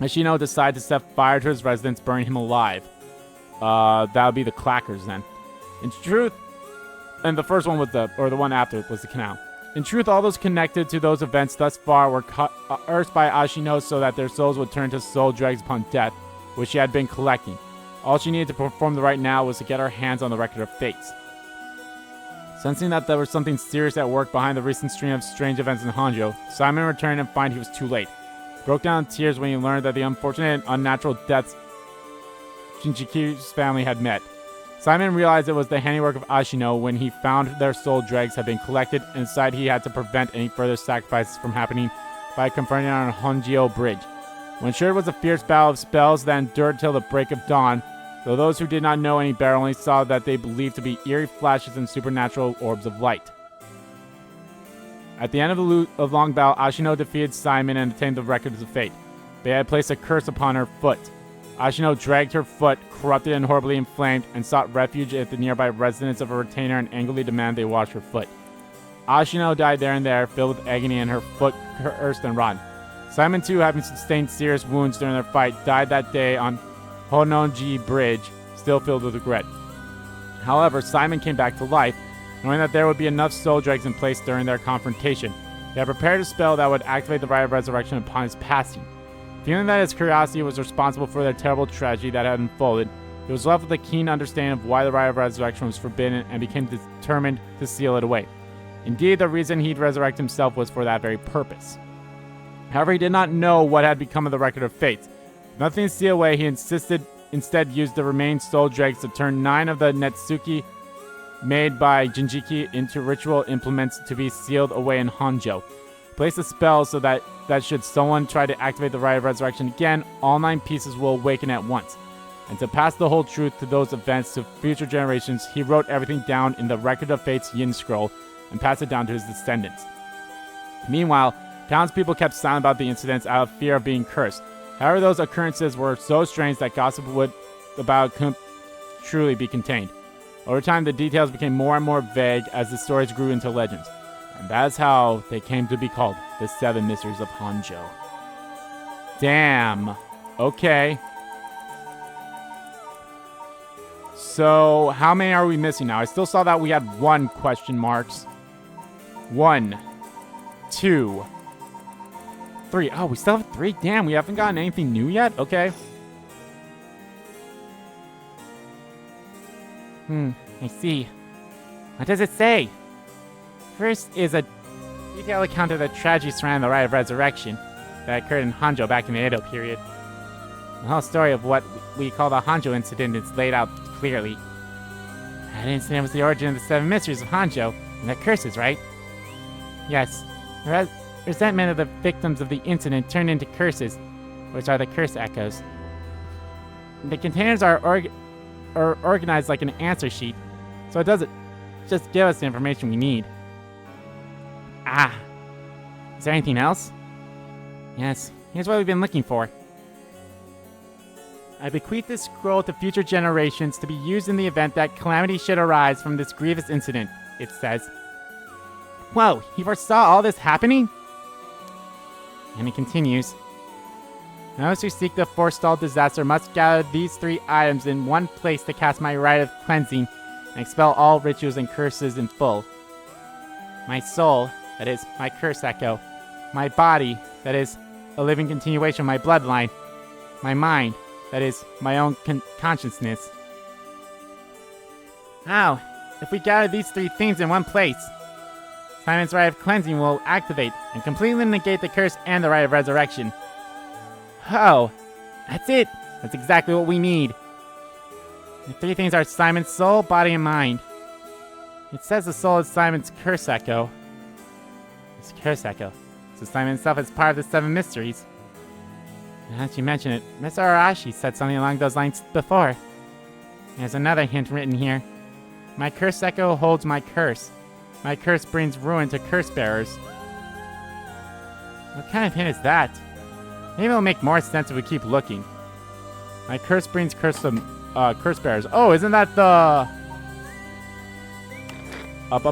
Ashino decided to set fire to his residence, burning him alive. That would be the clackers then. In truth, and the first one was the one after was the canal. In truth, all those connected to those events thus far were cursed by Ashino so that their souls would turn to soul dregs upon death, which she had been collecting. All she needed to perform the rite now was to get her hands on the Record of Fates. Sensing that there was something serious at work behind the recent string of strange events in Honjo, Simon returned and found he was too late. He broke down in tears when he learned that the unfortunate and unnatural deaths Shinjiki's family had met. Simon realized it was the handiwork of Ashino when he found their soul dregs had been collected and decided he had to prevent any further sacrifices from happening by confronting on Honjo Bridge. When sure it was a fierce battle of spells that endured till the break of dawn, though those who did not know any better only saw that they believed to be eerie flashes and supernatural orbs of light. At the end of the long battle, Ashino defeated Simon and obtained the Records of Fate. They had placed a curse upon her foot. Ashino dragged her foot, corrupted and horribly inflamed, and sought refuge at the nearby residence of a retainer and angrily demanded they wash her foot. Ashino died there and there, filled with agony, and her foot cursed and rotten. Simon, too, having sustained serious wounds during their fight, died that day on Hononji Bridge, still filled with regret. However, Simon came back to life, knowing that there would be enough soul dregs in place during their confrontation. He had prepared a spell that would activate the Rite of Resurrection upon his passing. Feeling that his curiosity was responsible for the terrible tragedy that had unfolded, he was left with a keen understanding of why the Rite of Resurrection was forbidden and became determined to seal it away. Indeed, the reason he'd resurrect himself was for that very purpose. However, he did not know what had become of the Record of Fates. Nothing to seal away, he instead used the remaining soul dregs to turn 9 of the Netsuki made by Jinjiki into ritual implements to be sealed away in Honjo. Place a spell so that should someone try to activate the Rite of Resurrection again, all 9 pieces will awaken at once. And to pass the whole truth to those events to future generations, he wrote everything down in the Record of Fate's Yin Scroll and passed it down to his descendants. Meanwhile, townspeople kept silent about the incidents out of fear of being cursed. However, those occurrences were so strange that gossip about couldn't truly be contained. Over time, the details became more and more vague as the stories grew into legends. And that's how they came to be called the Seven Mysteries of Honjo. Damn. Okay. So, how many are we missing now? I still saw that we had 1 question marks. 1, 2, 3. Oh, we still have 3? Damn, we haven't gotten anything new yet? Okay. I see. What does it say? First is a detailed account of the tragedy surrounding the Rite of Resurrection that occurred in Honjo back in the Edo period. The whole story of what we call the Honjo incident is laid out clearly. That incident was the origin of the 7 mysteries of Honjo and their curses, right? Yes. The resentment of the victims of the incident turned into curses, which are the curse echoes. The containers are organized like an answer sheet, so it doesn't just give us the information we need. Ah. Is there anything else? Yes. Here's what we've been looking for. I bequeath this scroll to future generations to be used in the event that calamity should arise from this grievous incident, it says. Whoa, he foresaw all this happening? And it continues. Those who seek the forestalled disaster must gather these 3 items in one place to cast my rite of cleansing and expel all rituals and curses in full. My soul, that is, my curse echo. My body, that is, a living continuation of my bloodline. My mind, that is, my own consciousness. How? If we gather these 3 things in one place, Simon's Rite of Cleansing will activate and completely negate the curse and the Rite of Resurrection. Oh, that's it. That's exactly what we need. The 3 things are Simon's soul, body, and mind. It says the soul is Simon's curse echo. It's curse echo. So Simon himself is part of the 7 mysteries. Now that you mention it, Mr. Arashi said something along those lines before. There's another hint written here. My curse echo holds my curse. My curse brings ruin to curse bearers. What kind of hint is that? Maybe it'll make more sense if we keep looking. My curse brings curse to curse bearers. Oh, isn't that the... That's,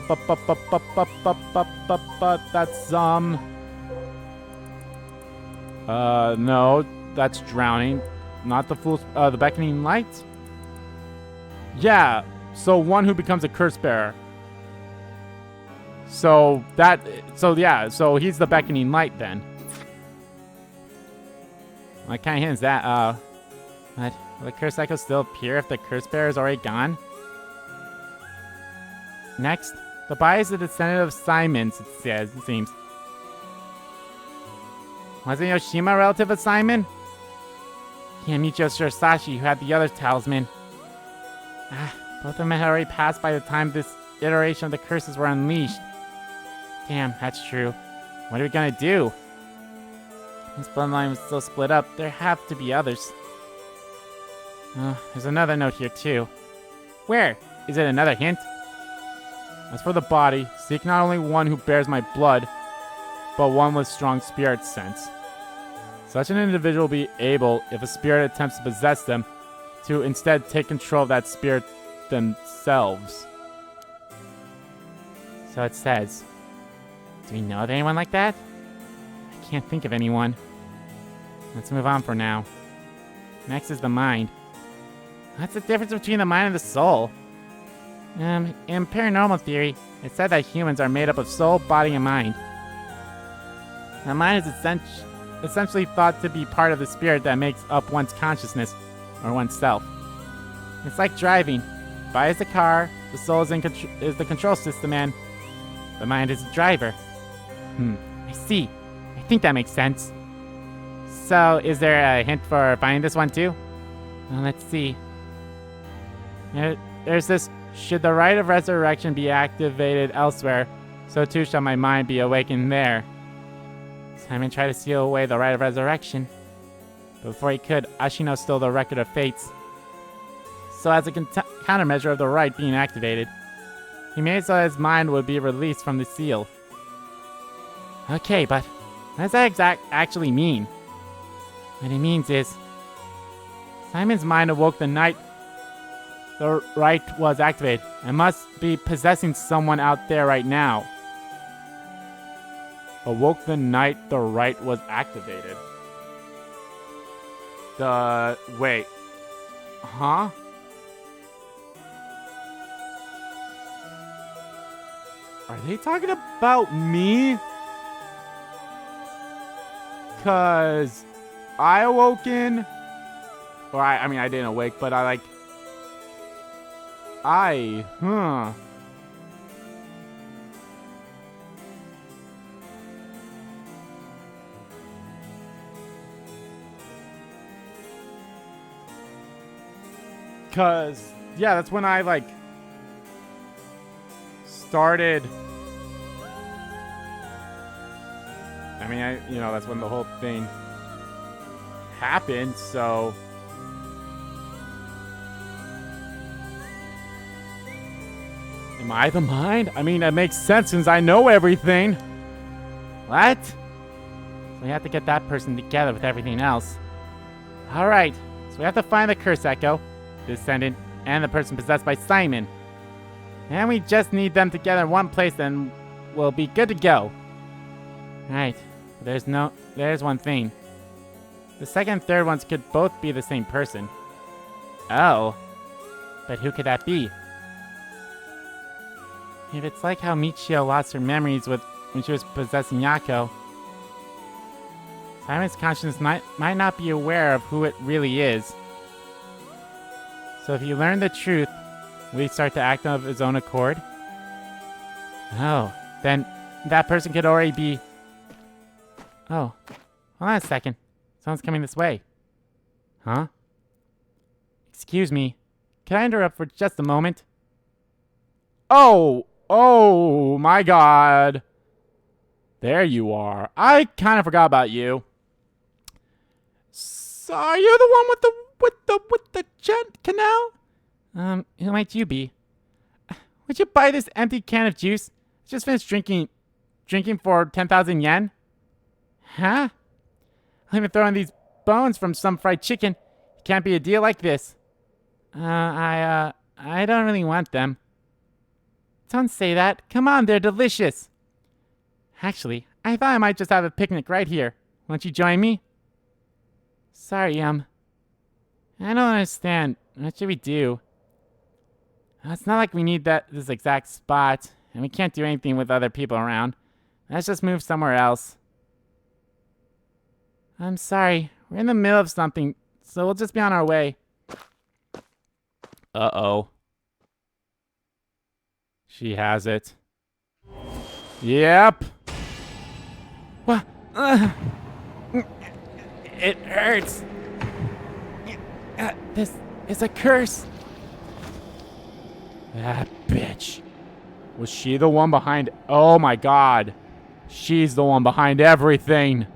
no, that's drowning. Not the fool's, the beckoning light? Yeah, so one who becomes a curse bearer. So he's the beckoning light then. What kind of hint is that? What? Will the curse echo still appear if the curse bearer is already gone? Next, the body is a descendant of Simon's, it seems. Wasn't Yoshima a relative of Simon? Yeah, Michio Shirasashi, who had the other talisman. Both of them had already passed by the time this iteration of the curses were unleashed. Damn, that's true. What are we gonna do? This bloodline was still split up. There have to be others. There's another note here, too. Where? Is it another hint? As for the body, seek not only one who bears my blood, but one with strong spirit sense. Such an individual will be able, if a spirit attempts to possess them, to instead take control of that spirit themselves. So it says. Do we know of anyone like that? I can't think of anyone. Let's move on for now. Next is the mind. What's the difference between the mind and the soul? In paranormal theory, it's said that humans are made up of soul, body, and mind. The mind is essentially thought to be part of the spirit that makes up one's consciousness, or oneself. It's like driving. Body is the car, the soul is the control system, and the mind is the driver. I see. I think that makes sense. So, is there a hint for finding this one too? Well, let's see. There's this, should the Rite of Resurrection be activated elsewhere, so too shall my mind be awakened there. Simon tried to seal away the Rite of Resurrection. But before he could, Ashino stole the Record of Fates. So as a countermeasure of the rite being activated, he made it so that his mind would be released from the seal. Okay, but what does that actually mean? What it means is, Simon's mind awoke the night the rite was activated and must be possessing someone out there right now. awoke the night the rite was activated. Wait. Huh? Are they talking about me? 'Cause I awoken, or I mean I didn't awake, but huh. Cause yeah, that's when I started. I mean, that's when the whole thing happened, so. Am I the mind? I mean, that makes sense since I know everything. What? So we have to get that person together with everything else. Alright, so we have to find the curse echo, descendant, and the person possessed by Simon. And we just need them together in one place and we'll be good to go. Right. There's one thing. The second and third ones could both be the same person. Oh. But who could that be? If it's like how Michio lost her memories when she was possessing Yako, Simon's consciousness might not be aware of who it really is. So if you learn the truth, will he start to act of his own accord? Oh, then that person could already be... Oh, hold on a second. Someone's coming this way. Huh? Excuse me. Can I interrupt for just a moment? Oh my god. There you are. I kind of forgot about you. So are you the one with the jet canal? Who might you be? Would you buy this empty can of juice? Just finished drinking for 10,000 yen? Huh? I'll even throw in these bones from some fried chicken. It can't be a deal like this. I don't really want them. Don't say that. Come on, they're delicious. Actually, I thought I might just have a picnic right here. Won't you join me? Sorry, I don't understand. What should we do? It's not like we need this exact spot, and we can't do anything with other people around. Let's just move somewhere else. I'm sorry. We're in the middle of something, so we'll just be on our way. Uh-oh. She has it. Yep. What? It hurts. This is a curse. That bitch. Was she the one behind... Oh my god. She's the one behind everything.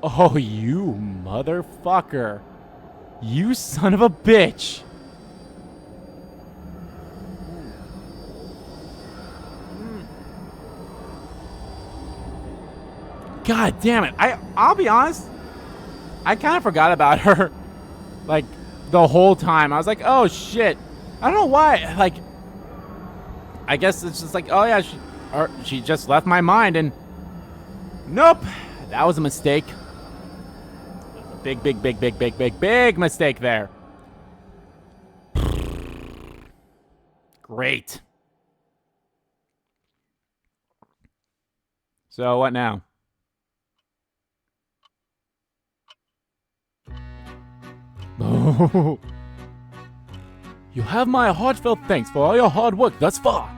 Oh, you motherfucker. You son of a bitch. God damn it. I'll be honest. I kind of forgot about her. Like, the whole time. I was like, oh shit. I don't know why. Like, I guess it's just like, oh yeah, she just left my mind and... Nope. That was a mistake. Big mistake there. Great. So, what now? Oh. You have my heartfelt thanks for all your hard work thus far.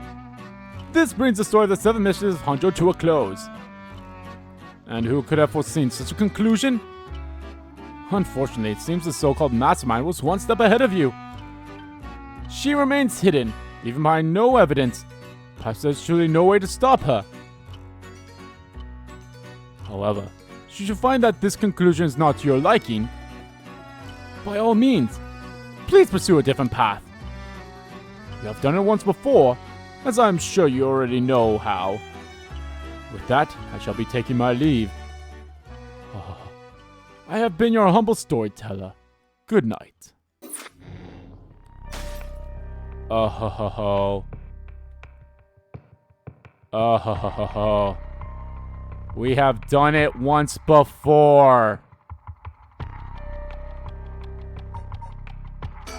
This brings the story of the 7 missions of Honjo to a close. And who could have foreseen such a conclusion? Unfortunately, it seems the so-called mastermind was one step ahead of you. She remains hidden, even behind no evidence. Perhaps there's truly no way to stop her. However, should you find that this conclusion is not to your liking, by all means, please pursue a different path. You have done it once before, as I'm sure you already know how. With that, I shall be taking my leave. I have been your humble storyteller. Good night. Oh ho ho ho. Oh, ho, ho, ho, ho. We have done it once before.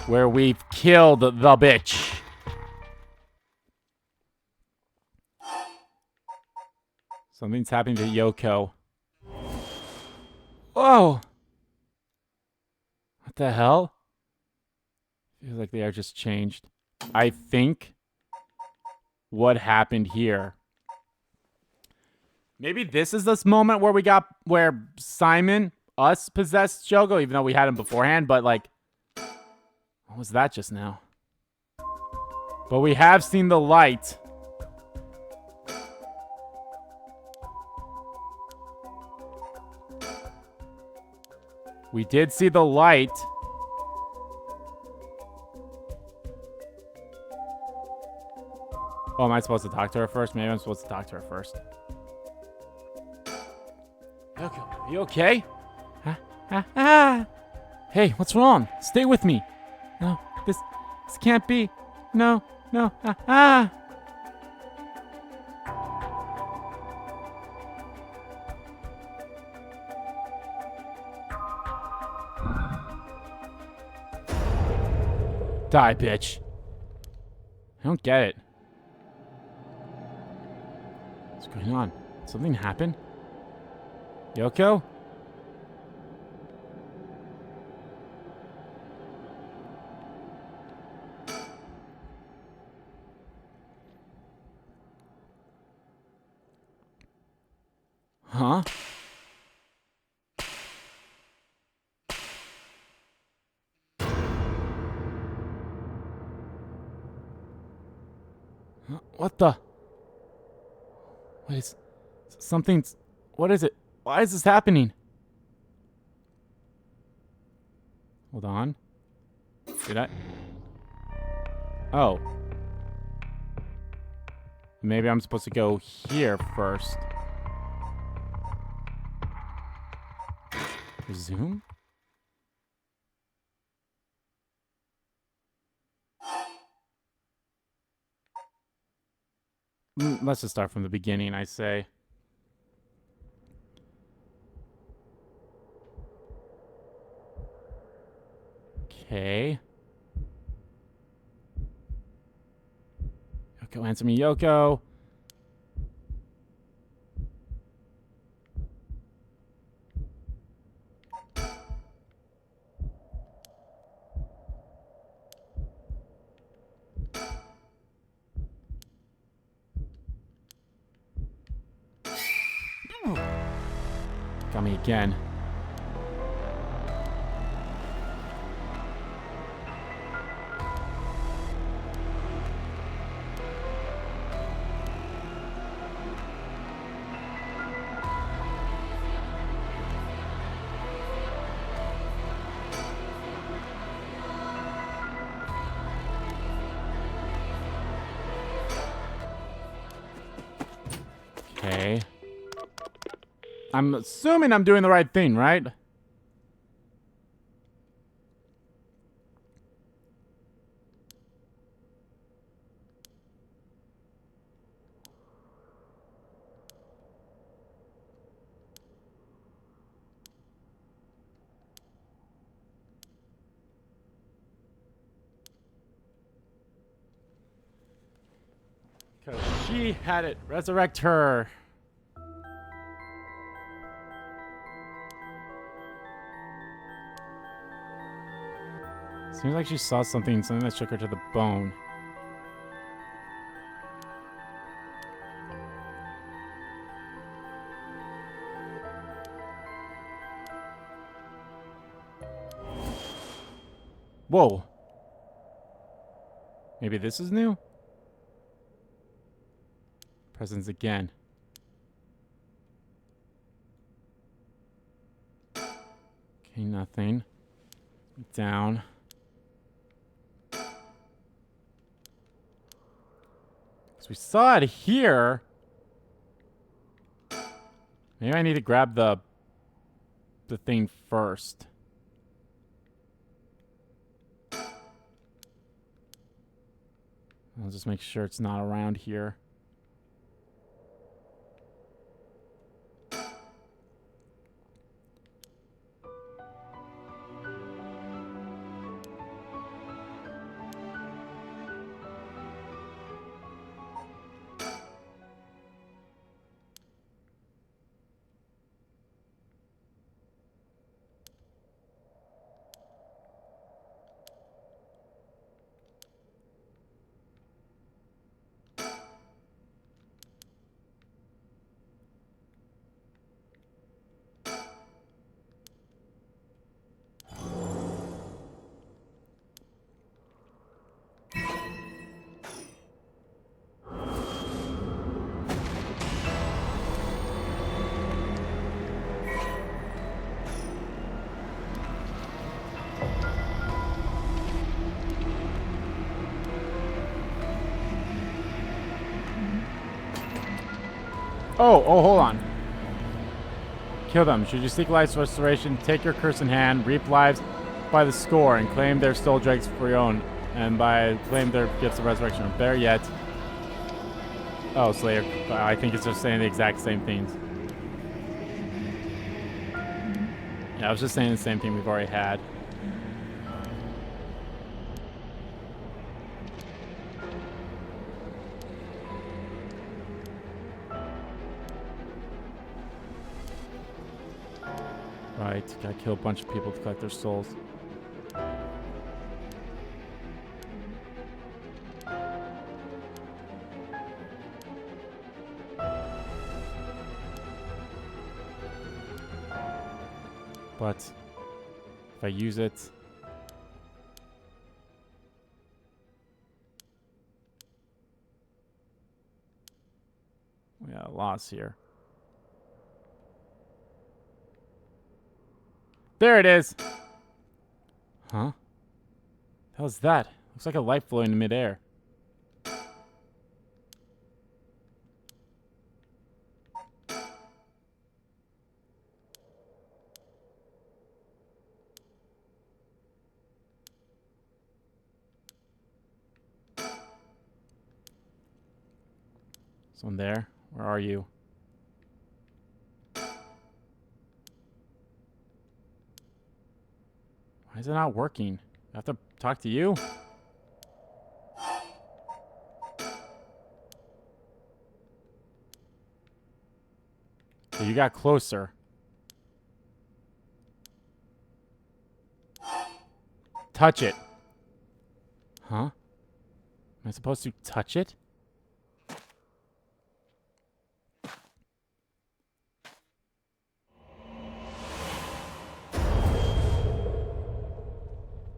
Where we've killed the bitch. Something's happening to Yoko. Whoa! What the hell? Feels like the air just changed. I think what happened here. Maybe this is this moment where Simon, us, possessed Yoko, even though we had him beforehand, but like, what was that just now? But we have seen the light. We did see the light. Oh, am I supposed to talk to her first? Maybe I'm supposed to talk to her first. Okay. Are you okay? Hey, what's wrong? Stay with me. No, this can't be. No. Die, bitch. I don't get it. What's going on? Something happened? Yoko? Huh? What the? What is... Something's... What is it? Why is this happening? Hold on. Did I... Oh. Maybe I'm supposed to go here first. Resume? Let's just start from the beginning, I say. Okay. Yoko, answer me, Yoko. Got me again. Okay. I'm assuming I'm doing the right thing, right? Because she had it. Resurrect her. Seems like she saw something that shook her to the bone. Whoa. Maybe this is new? Presents again. Okay, nothing. Down. We saw it here. Maybe I need to grab the thing first. I'll just make sure it's not around here. Oh, hold on. Kill them. Should you seek life's restoration, take your curse in hand, reap lives by the score, and claim their soul dregs for your own, and by claim their gifts of resurrection. Or better yet... Oh, Slayer. I think it's just saying the exact same things. Yeah, I was just saying the same thing we've already had. Right, gotta kill a bunch of people to collect their souls. But if I use it, we got a loss here. There it is. Huh? How's that? Looks like a light flowing in midair. Someone there? Where are you? Why is it not working? I have to talk to you? So you got closer. Touch it. Huh? Am I supposed to touch it?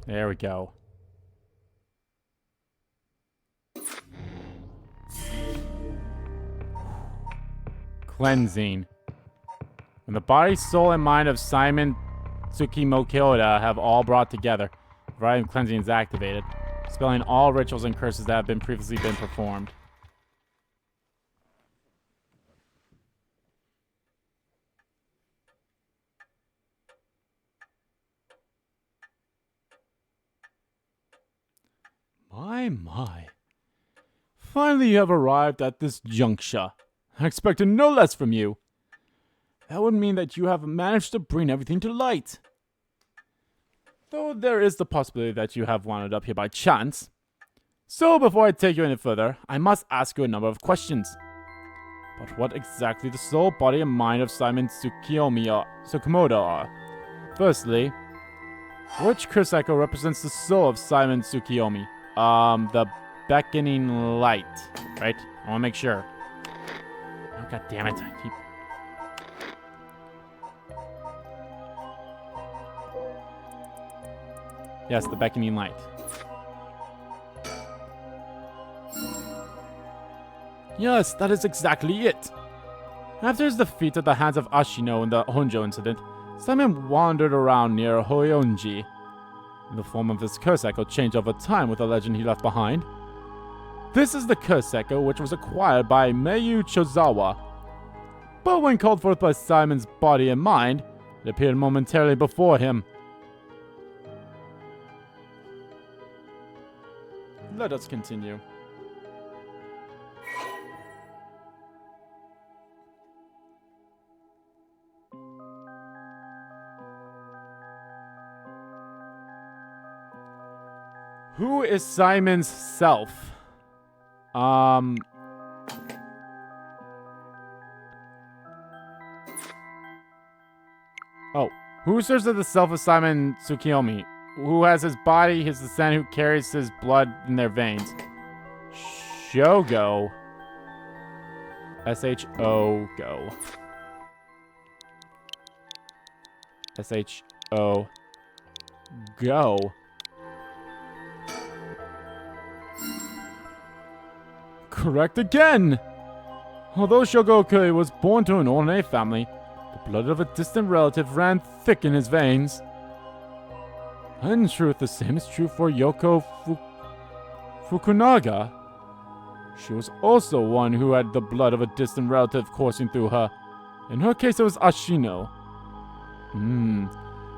There we go. Cleansing. When the body, soul, and mind of Simon Tsukimotoda have all brought together, the variety of cleansing is activated, dispelling all rituals and curses that have previously been performed. My. Finally you have arrived at this juncture. I expected no less from you. That would mean that you have managed to bring everything to light. Though there is the possibility that you have wound up here by chance. So before I take you any further, I must ask you a number of questions. But what exactly the soul, body, and mind of Simon Tsukimoto are? Firstly, which curse cycle represents the soul of Simon Tsukiyomi? The beckoning light, right? I want to make sure. Oh, god damn it. I keep... Yes, the beckoning light. Yes, that is exactly it. After his defeat at the hands of Ashino in the Honjo incident, Simon wandered around near Hoyonji. The form of this curse echo changed over time with the legend he left behind. This is the curse echo which was acquired by Meiyu Chozawa. But when called forth by Simon's body and mind, it appeared momentarily before him. Let us continue. Who is Simon's self? Oh. Who serves as the self of Simon Tsukiyomi? Who has his body, his descendant, who carries his blood in their veins? Shogo. S-H-O-Go. S-H-O. Go. Correct again! Although Shogoku was born to an ordinary family, the blood of a distant relative ran thick in his veins. In truth, the same is true for Yoko Fukunaga. She was also one who had the blood of a distant relative coursing through her. In her case, it was Ashino.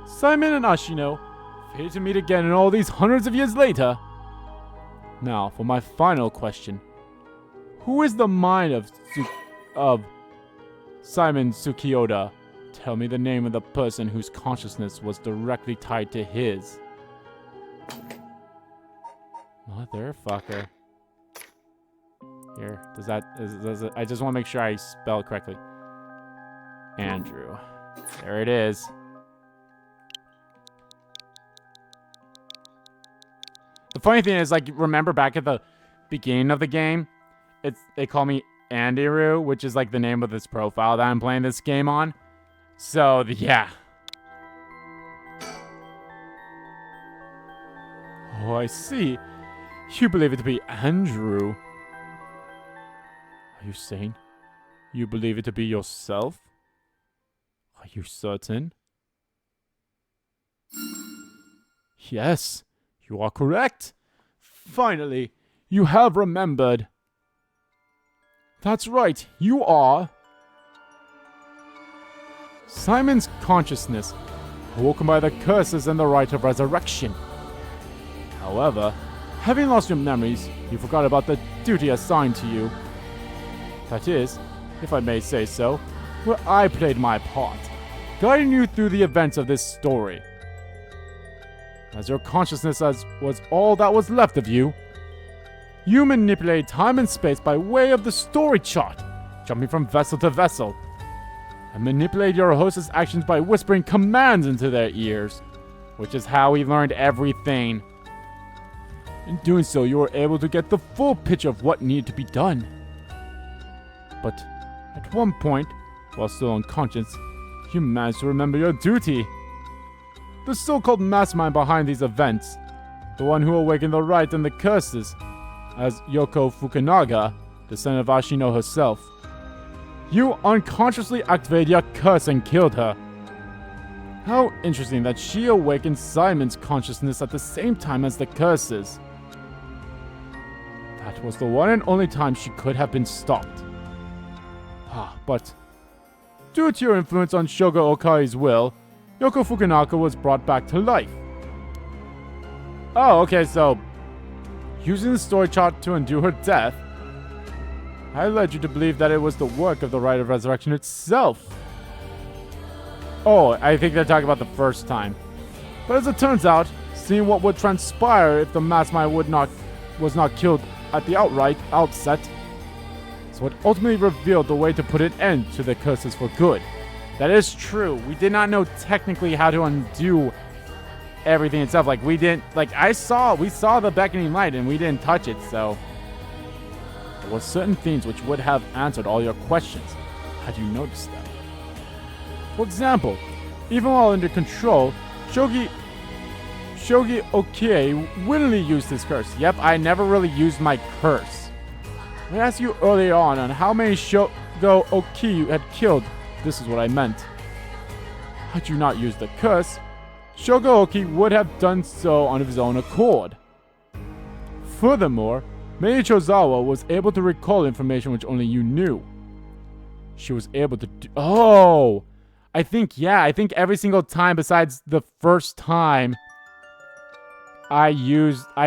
Simon and Ashino, fated to meet again in all these hundreds of years later. Now, for my final question. Who is the mind of Simon Tsukioda? Tell me the name of the person whose consciousness was directly tied to his. Motherfucker. Here, does it, I just want to make sure I spell it correctly. Andrew. There it is. The funny thing is, like, remember back at the beginning of the game, they call me Andiru, which is like the name of this profile that I'm playing this game on. So, yeah. Oh, I see. You believe it to be Andrew. Are you saying you believe it to be yourself? Are you certain? Yes, you are correct. Finally, you have remembered. That's right, you are Simon's consciousness, awoken by the curses and the Rite of Resurrection. However, having lost your memories, you forgot about the duty assigned to you. That is, if I may say so, where I played my part, guiding you through the events of this story. As your consciousness was all that was left of you, you manipulate time and space by way of the story chart, jumping from vessel to vessel, and manipulate your host's actions by whispering commands into their ears, which is how we learned everything. In doing so, you were able to get the full picture of what needed to be done. But at one point, while still unconscious, you managed to remember your duty. The so-called mastermind behind these events, the one who awakened the Rite and the curses, as Yoko Fukunaga, descendant of Ashino herself. You unconsciously activated your curse and killed her. How interesting that she awakened Simon's consciousness at the same time as the curses. That was the one and only time she could have been stopped. But due to your influence on Shogo Okai's will, Yoko Fukunaga was brought back to life. Oh, okay, so using the story chart to undo her death, I led you to believe that it was the work of the Rite of Resurrection itself. Oh, I think they're talking about the first time. But as it turns out, seeing what would transpire if the mastermind was not killed at the outset, so it ultimately revealed the way to put an end to the curses for good. That is true. We did not know technically how to undo everything itself. Like, we saw the beckoning light and we didn't touch it, so there were certain things which would have answered all your questions had you noticed them. For example, even while under control, Shogi Okie willingly used his curse. Yep, I never really used my curse. I asked you earlier on how many Shogo Okie you had killed. This is what I meant. Had you not used the curse, Shogo Okie would have done so on his own accord. Furthermore, Mei Chozawa was able to recall information which only you knew. She was able to do... Oh! I think every single time besides the first time I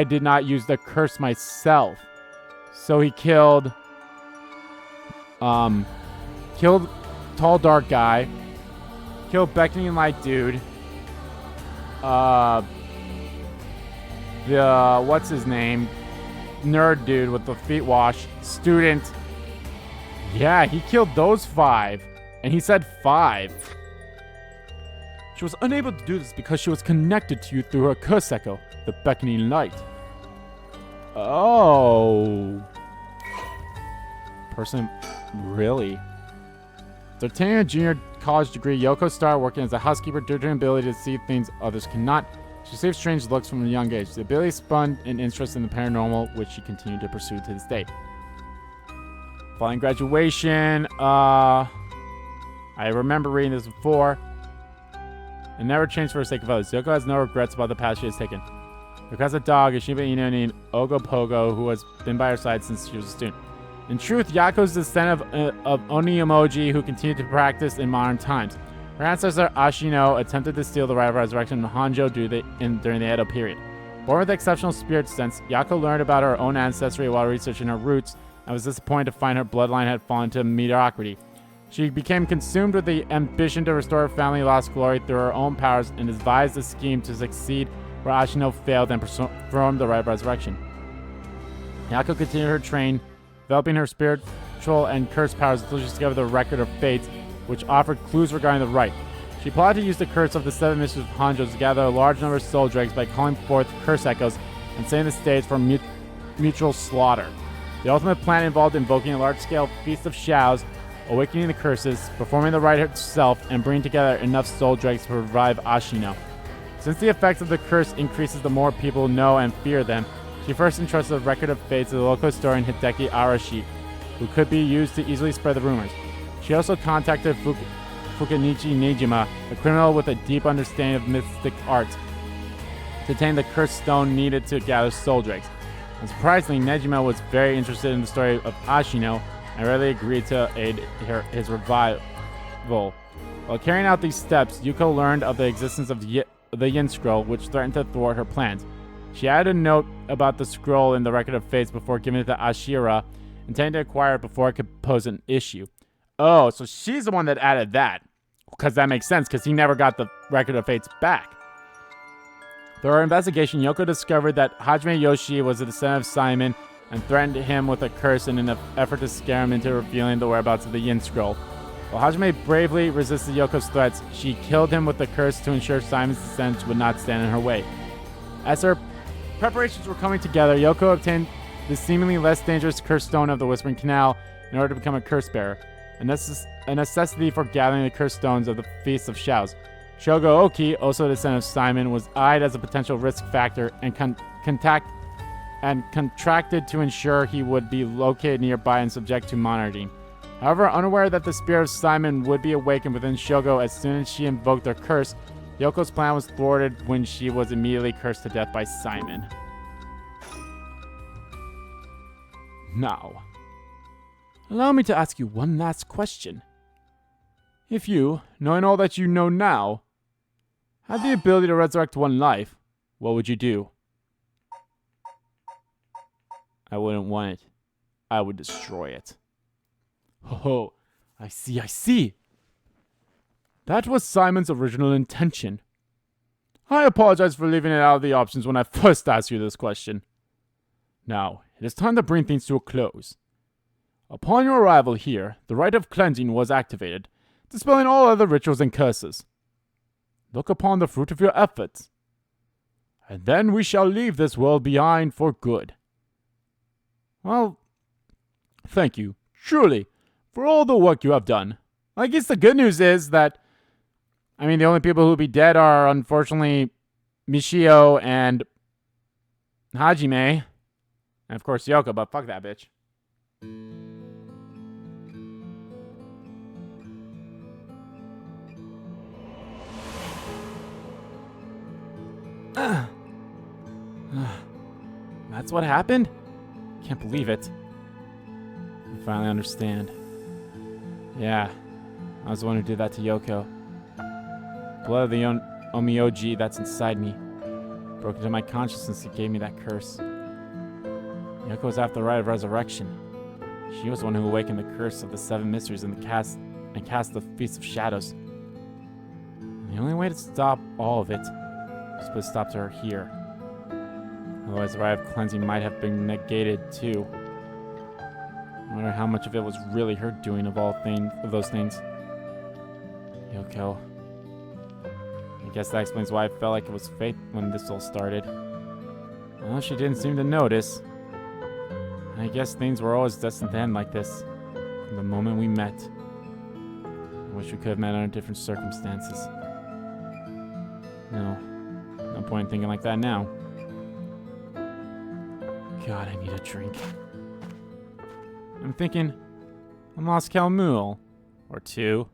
did not use the curse myself. So he killed Tall Dark Guy, killed Beckoning Light Dude, what's his name? Nerd Dude with the feet wash, Student. Yeah, he killed those 5. And he said 5. She was unable to do this because she was connected to you through her curse echo, the Beckoning Light. Oh. Person, really? To obtain a junior college degree, Yoko started working as a housekeeper due to her ability to see things others cannot. She received strange looks from a young age. The ability spun an interest in the paranormal, which she continued to pursue to this day. Following graduation, I remember reading this before. And never changed for the sake of others. Yoko has no regrets about the path she has taken. Yoko has a dog, a Shiba Inu, and Ogopogo, who has been by her side since she was a student. In truth, Yako is the descendant of Oniomoji, who continued to practice in modern times. Her ancestor Ashino attempted to steal the Rite of Resurrection in Honjo during the Edo period. Born with exceptional spirit sense, Yako learned about her own ancestry while researching her roots and was disappointed to find her bloodline had fallen to mediocrity. She became consumed with the ambition to restore her family lost glory through her own powers and devised a scheme to succeed where Ashino failed and performed the Rite of Resurrection. Yako continued her training, developing her spiritual and curse powers until she discovered the Record of Fates, which offered clues regarding the rite. She plotted to use the curse of the 7 mysteries of Honjo to gather a large number of soul dregs by calling forth curse echoes and setting the stage for mutual slaughter. The ultimate plan involved invoking a large-scale feast of shadows, awakening the curses, performing the rite itself, and bringing together enough soul dregs to revive Ashino. Since the effect of the curse increases the more people know and fear them, she first entrusted the Record of Fates to the local historian Hideki Arashi, who could be used to easily spread the rumors. She also contacted Fukunichi Nejima, a criminal with a deep understanding of mystic arts, to obtain the cursed stone needed to gather soul dregs. Unsurprisingly, Nejima was very interested in the story of Ashino and readily agreed to aid his revival. While carrying out these steps, Yuko learned of the existence of the Yin Scroll, which threatened to thwart her plans. She added a note about the scroll in the Record of Fates before giving it to Ashira, intending to acquire it before it could pose an issue. Oh, so she's the one that added that. Because that makes sense, because he never got the Record of Fates back. Through her investigation, Yoko discovered that Hajime Yoshi was a descendant of Simon and threatened him with a curse in an effort to scare him into revealing the whereabouts of the Yin Scroll. While Hajime bravely resisted Yoko's threats, she killed him with the curse to ensure Simon's descendants would not stand in her way. As her preparations were coming together, Yoko obtained the seemingly less dangerous curse stone of the Whispering Canal in order to become a curse bearer, a necessity for gathering the curse stones of the Feast of Shadows. Shogo Oki, also a descendant of Simon, was eyed as a potential risk factor and contracted to ensure he would be located nearby and subject to monitoring. However, unaware that the spirit of Simon would be awakened within Shogo as soon as she invoked their curse, Yoko's plan was thwarted when she was immediately cursed to death by Simon. Now, allow me to ask you one last question. If you, knowing all that you know now, had the ability to resurrect one life, what would you do? I wouldn't want it. I would destroy it. Oh, I see. That was Simon's original intention. I apologize for leaving it out of the options when I first asked you this question. Now, it is time to bring things to a close. Upon your arrival here, the rite of cleansing was activated, dispelling all other rituals and curses. Look upon the fruit of your efforts, and then we shall leave this world behind for good. Well, thank you, truly, for all the work you have done. I guess the good news is that, the only people who will be dead are, unfortunately, Michio and Hajime, and of course Yoko, but fuck that bitch. That's what happened? Can't believe it. I finally understand. Yeah, I was the one who did that to Yoko. Blood of the Omioji that's inside me broke into my consciousness and gave me that curse. Yoko was after the Rite of Resurrection. She was the one who awakened the curse of the 7 mysteries and cast the Feast of Shadows. And the only way to stop all of it was to put a stop to her here. Otherwise, the Rite of Cleansing might have been negated too. No matter how much of it was really her doing of those things. Yoko. I guess that explains why I felt like it was fate when this all started. Well, she didn't seem to notice. I guess things were always destined to end like this. From the moment we met. I wish we could have met under different circumstances. No point in thinking like that now. God, I need a drink. I'm thinking a Moscow Mule. Or 2.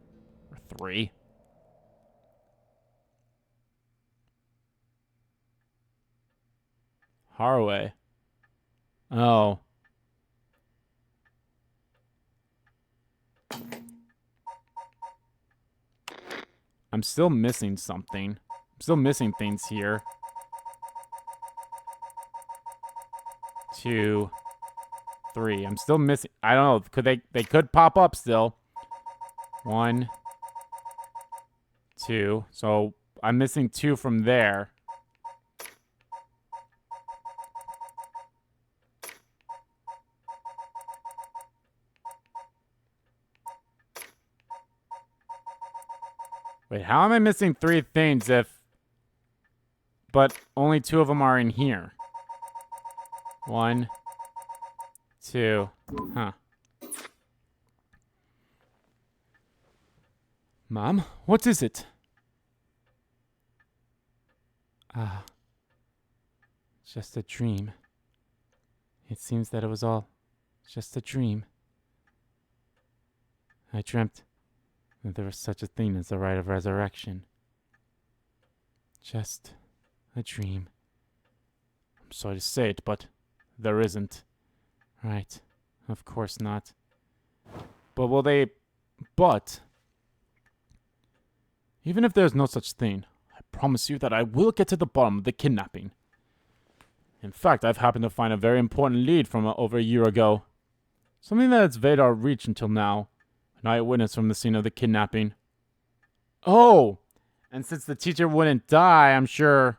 Or 3. Haraway. Oh. I'm still missing something. I'm still missing things here. 2, 3. I'm still missing. I don't know. Could they could pop up still. 1, 2. So I'm missing 2 from there. Wait, how am I missing 3 things but only 2 of them are in here? 1, 2. Huh. Mom, what is it? Ah. Just a dream. It seems that it was all just a dream. I dreamt that there was such a thing as the Rite of Resurrection. Just a dream. I'm sorry to say it, but there isn't. Right. Of course not. But will they... But... Even if there's no such thing, I promise you that I will get to the bottom of the kidnapping. In fact, I've happened to find a very important lead from over a year ago. Something that has evaded our reach until now. An eyewitness from the scene of the kidnapping. Oh! And since the teacher wouldn't die, I'm sure...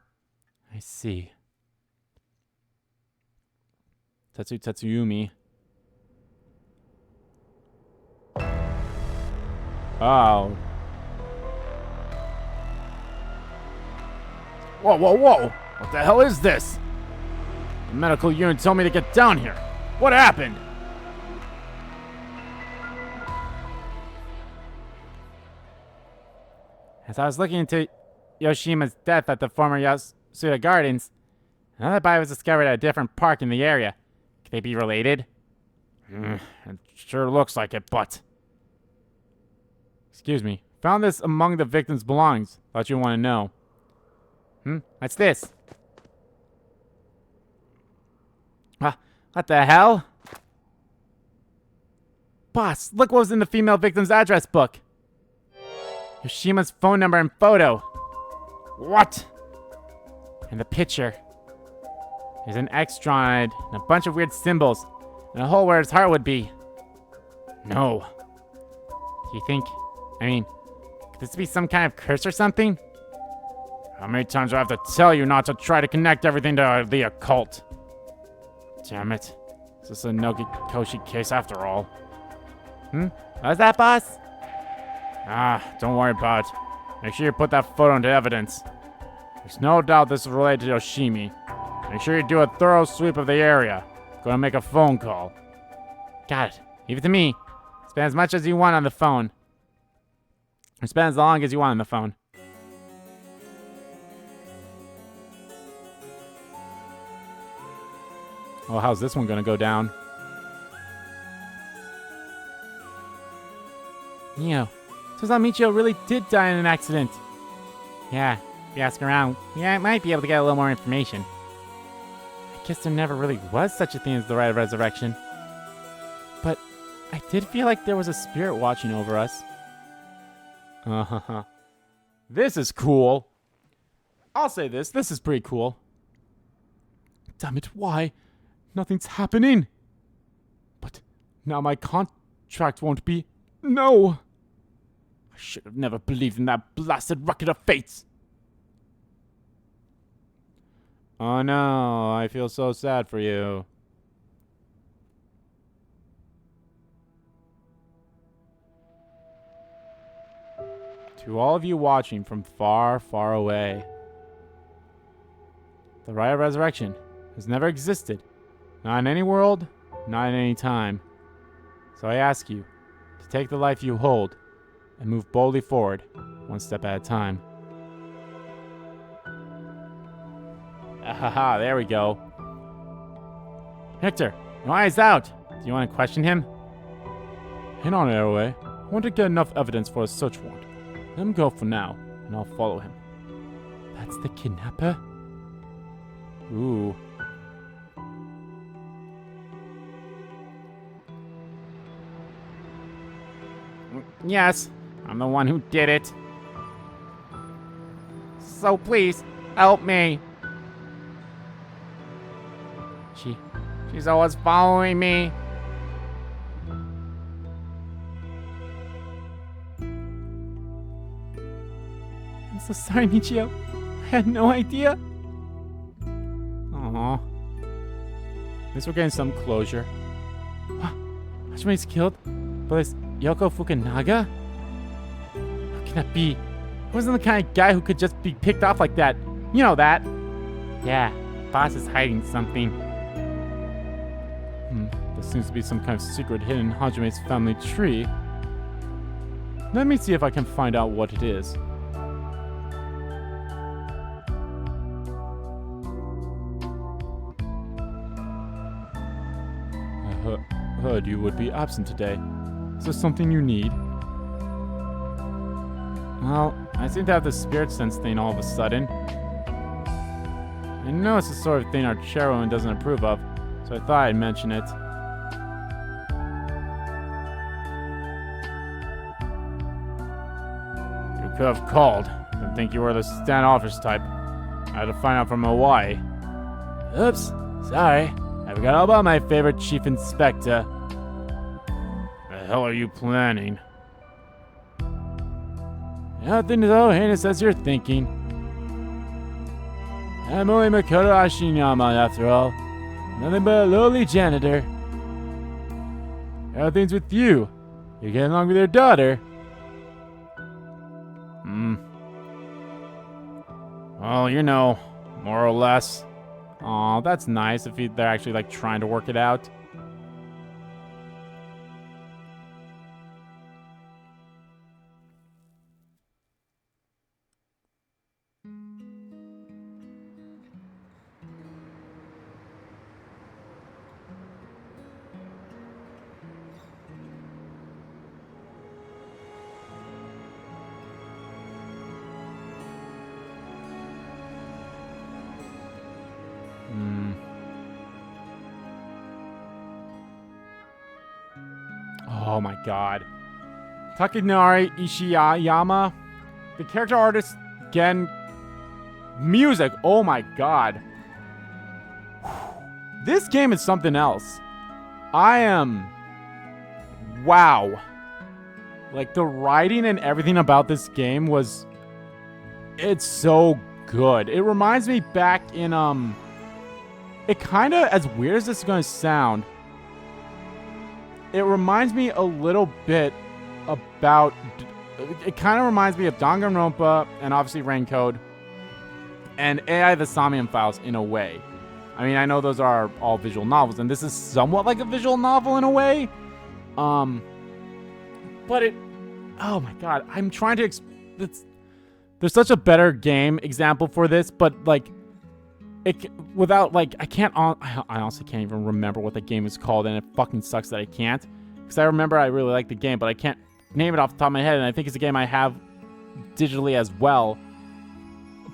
I see. Tatsuyumi. Oh. Whoa, whoa, whoa! What the hell is this? The medical unit told me to get down here. What happened? As I was looking into Yoshima's death at the former Yasuda Gardens, another body was discovered at a different park in the area. Could they be related? It sure looks like it, but... Excuse me. Found this among the victim's belongings. Thought you'd want to know. What's this? What the hell? Boss, look what was in the female victim's address book. Yoshima's phone number and photo. What? And the picture. There's an X drawn on it, and a bunch of weird symbols, and a hole where his heart would be. No. Do you think... I mean, could this be some kind of curse or something? How many times do I have to tell you not to try to connect everything to the occult? Damn it. Is this a Nogikoshi case after all? How's that, boss? Don't worry about it. Make sure you put that photo into evidence. There's no doubt this is related to Yoshimi. Make sure you do a thorough sweep of the area. Gonna make a phone call. Got it. Leave it to me. Spend as much as you want on the phone. Or spend as long as you want on the phone. Well, how's this one gonna go down? Neo. Turns out Michio really did die in an accident. Yeah, if you ask around, I might be able to get a little more information. I guess there never really was such a thing as the Rite of Resurrection. But I did feel like there was a spirit watching over us. This is cool. I'll say this. This is pretty cool. Damn it, why? Nothing's happening. But now my contract won't be... No! I should have never believed in that blasted rocket of fates. Oh no, I feel so sad for you. To all of you watching from far, far away, the Rite of Resurrection has never existed. Not in any world, not in any time. So I ask you to take the life you hold and move boldly forward, one step at a time. Ahaha, there we go. Hector, your eye's out. Do you want to question him? Hang on, Arroway. I want to get enough evidence for a search warrant. Let him go for now, and I'll follow him. That's the kidnapper? Ooh. Yes, I'm the one who did it. So please, help me. She's always following me. I'm so sorry, Michio. I had no idea. Aww. At least we're getting some closure. Hajime's killed by this Yoko Fukunaga? How can that be? He wasn't the kind of guy who could just be picked off like that. You know that. Yeah, boss is hiding something. There seems to be some kind of secret hidden in Hajime's family tree. Let me see if I can find out what it is. I heard you would be absent today. Is there something you need? Well, I seem to have the spirit sense thing all of a sudden. I know it's the sort of thing our chairwoman doesn't approve of, so I thought I'd mention it. You could have called. Didn't think you were the standoffish type. I had to find out from Hawaii. Oops, sorry. I forgot all about my favorite chief inspector. The hell are you planning? Nothing so heinous as you're thinking. I'm only Makoto Ashinyama after all. Nothing but a lowly janitor. How are things with you? You getting along with your daughter? Well, you know, more or less. Aw, that's nice if they're actually like trying to work it out. Oh my god. Takanori Ishiyama. The character artist, again. Music. Oh my god. This game is something else. Wow. Like, the writing and everything about this game was... It's so good. It reminds me back in, It kind of, as weird as this is going to sound... It reminds me a little bit about... It kind of reminds me of Danganronpa and obviously Raincode and AI the Samian Files in a way. I mean, I know those are all visual novels, and this is somewhat like a visual novel in a way. But it... Oh my god, I'm trying to... There's such a better game example for this, but like... Without, like, I honestly can't even remember what the game is called, and it fucking sucks that I can't. Because I remember I really like the game, but I can't name it off the top of my head, and I think it's a game I have digitally as well.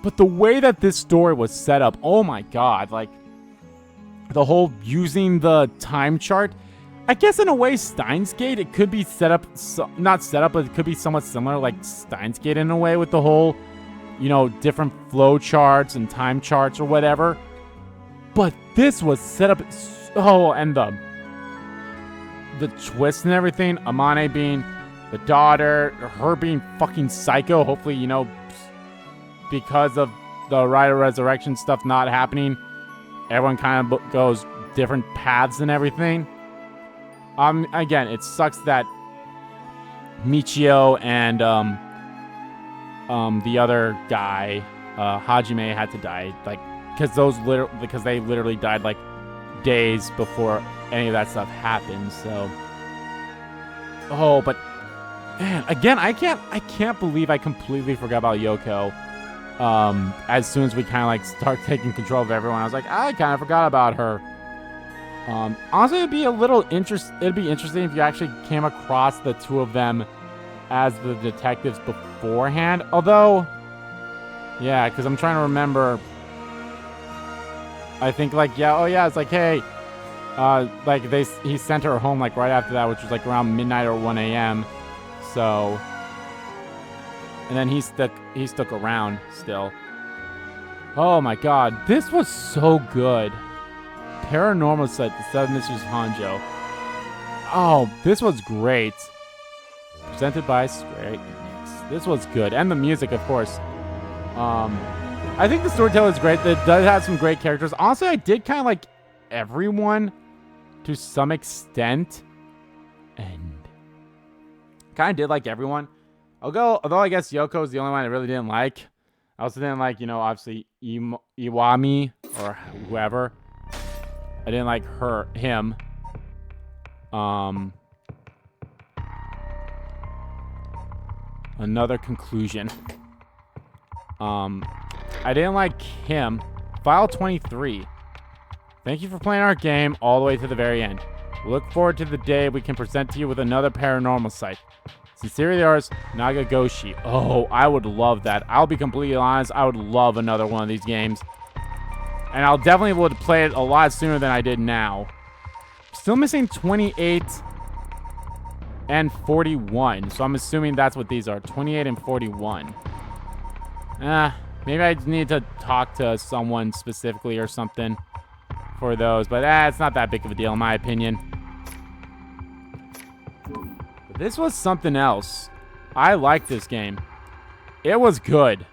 But the way that this story was set up, oh my god, like, the whole using the time chart, I guess in a way Steins Gate, it could be set up, not set up, but it could be somewhat similar, like Steins Gate in a way with the whole... You know, different flow charts and time charts or whatever. But this was set up so... And the twist and everything. Amane being the daughter. Her being fucking psycho. Hopefully, you know, because of the Rite of Resurrection stuff not happening. Everyone kind of goes different paths and everything. Again, it sucks that Michio and... the other guy, Hajime, had to die, like, because they literally died like days before any of that stuff happened. So, but man, again, I can't believe I completely forgot about Yoko. As soon as we kind of like start taking control of everyone, I was like, I kind of forgot about her. Honestly, it'd be interesting if you actually came across the two of them as the detectives beforehand. Although, yeah, because I'm trying to remember. I think like, it's like, hey, like he sent her home like right after that, which was like around midnight or 1 a.m. So So, and then he stuck around still. Oh my god, this was so good. Paranormasight, the Seven Mysteries of Honjo. Oh, this was great. Presented by Square Enix. This was good. And the music, of course. I think the storytelling is great. It does have some great characters. Honestly, I did kind of like everyone to some extent. And kind of did like everyone. Although I guess Yoko is the only one I really didn't like. I also didn't like, obviously Iwami or whoever. I didn't like him. Another conclusion. I didn't like him. File 23. Thank you for playing our game all the way to the very end. We look forward to the day we can present to you with another Paranormasight. Sincerely yours, Nagagoshi. Oh, I would love that. I'll be completely honest. I would love another one of these games. And I'll definitely be able to play it a lot sooner than I did now. Still missing 28 and 41. So I'm assuming that's what these are. 28 and 41. Maybe I need to talk to someone specifically or something for those. But it's not that big of a deal in my opinion. But this was something else. I like this game. It was good.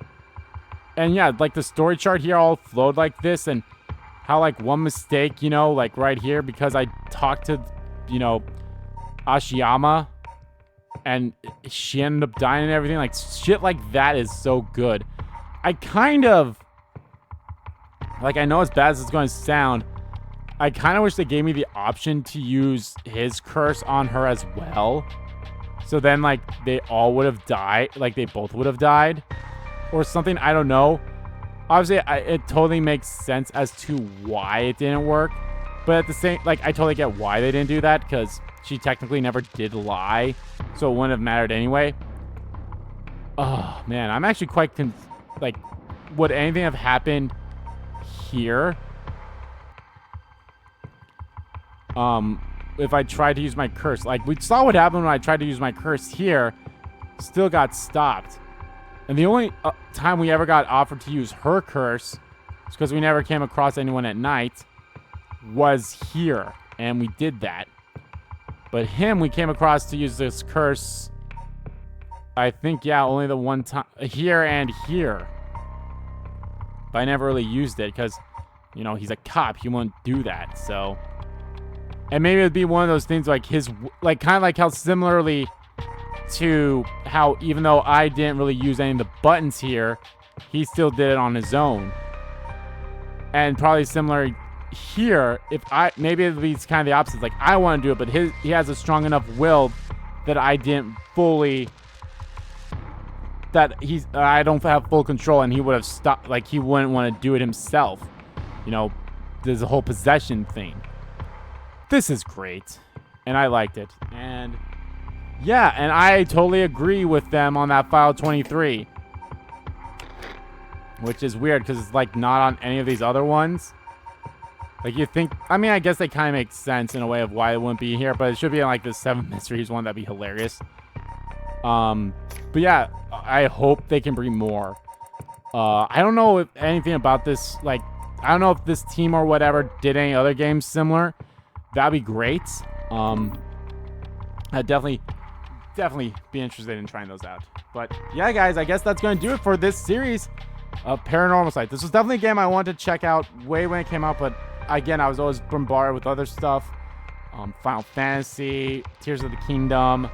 And yeah, like the story chart here all flowed like this, and how like one mistake, like right here, because I talked to, Ashiyama, and she ended up dying and everything, like shit like that is so good. I kind of, like, I know as bad as it's going to sound, I kind of wish they gave me the option to use his curse on her as well. So then, like, they all would have died, like they both would have died. Or something, I don't know. Obviously, it totally makes sense as to why it didn't work. But at the same, like, I totally get why they didn't do that, because she technically never did lie. So it wouldn't have mattered anyway. Oh, man, I'm actually quite, like, would anything have happened here? If I tried to use my curse. Like, we saw what happened when I tried to use my curse here. Still got stopped. And the only time we ever got offered to use her curse, is because we never came across anyone at night, was here. And we did that. But him, we came across to use this curse, I think, yeah, only the one time. Here and here. But I never really used it, because, he's a cop. He won't do that, so. And maybe it'd be one of those things like his, like, kind of like how similarly to how even though I didn't really use any of the buttons here, he still did it on his own. And probably similar here, maybe it'd be kind of the opposite. Like, I want to do it, but he has a strong enough will that I didn't fully, I don't have full control, and he would have stopped, like, he wouldn't want to do it himself. There's a whole possession thing. This is great, and I liked it. And yeah, and I totally agree with them on that file 23. Which is weird, because it's, like, not on any of these other ones. Like, you think, I mean, I guess they kind of make sense in a way of why it wouldn't be here, but it should be on, like, the 7 Mysteries one. That'd be hilarious. But yeah, I hope they can bring more. I don't know if anything about this, like, I don't know if this team or whatever did any other games similar. That'd be great. I'd definitely be interested in trying those out. But yeah, guys, I guess that's going to do it for this series of Paranormasight. This was definitely a game I wanted to check out way when it came out, but again, I was always bombarded with other stuff. Final Fantasy, Tears of the Kingdom,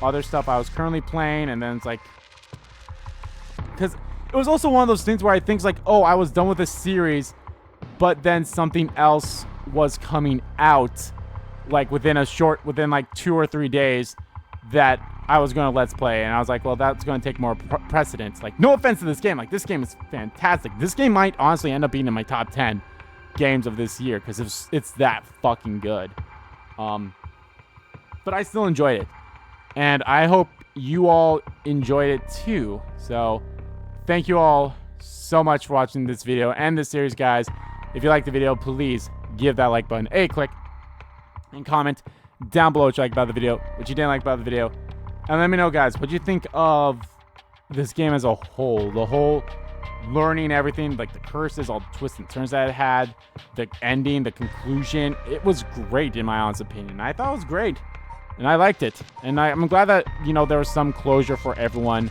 other stuff I was currently playing, and then it's like, because it was also one of those things where I think like, oh, I was done with this series, but then something else was coming out, like within like 2 or 3 days, that I was going to let's play, and I was like, well, that's going to take more precedence. Like, no offense to this game, like, this game is fantastic. This game might honestly end up being in my top 10 games of this year, because it's that fucking good. But I still enjoyed it, and I hope you all enjoyed it too. So thank you all so much for watching this video and this series, guys. If you liked the video, please give that like button a click and comment down below what you like about the video, what you didn't like about the video. And let me know, guys, what you think of this game as a whole. The whole learning everything, like the curses, all the twists and turns that it had, the ending, the conclusion. It was great, in my honest opinion. I thought it was great. And I liked it. And I'm glad that, you know, there was some closure for everyone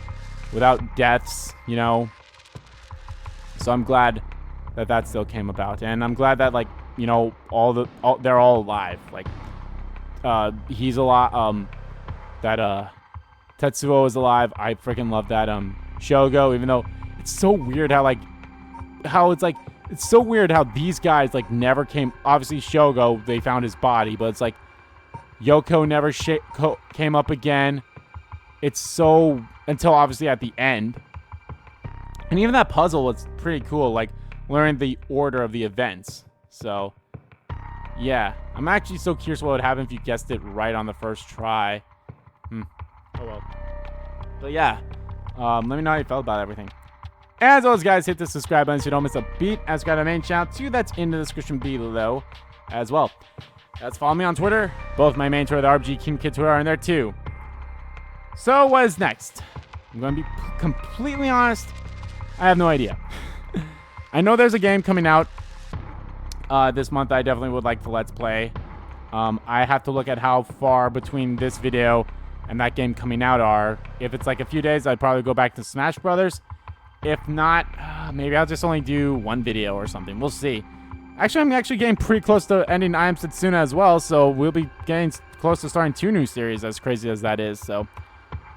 without deaths, you know. So I'm glad that that still came about. And I'm glad that, like, you know, they're all alive. Like, he's alive. Tetsuo is alive. I freaking love that. Shogo, even though it's so weird how, like, it's so weird how these guys, like, never came. Obviously, Shogo, they found his body, but it's like Yoko never came up again. It's so, until obviously at the end. And even that puzzle was pretty cool, like learning the order of the events. So, yeah. I'm actually so curious what would happen if you guessed it right on the first try. Oh well. But yeah, let me know how you felt about everything. As always, guys, hit the subscribe button so you don't miss a beat. And subscribe to my main channel too. That's in the description below as well. Let's follow me on Twitter. Both my main Twitter, the RBG King Kid Twitter, are in there too. So what is next? I'm going to be completely honest. I have no idea. I know there's a game coming out this month I definitely would like to let's play. I have to look at how far between this video and that game coming out are. If it's like a few days, I'd probably go back to Smash Brothers. If not, maybe I'll just only do one video or something. We'll see. Actually, I'm actually getting pretty close to ending I Am Setsuna as well, so we'll be getting close to starting 2 new series, as crazy as that is. So,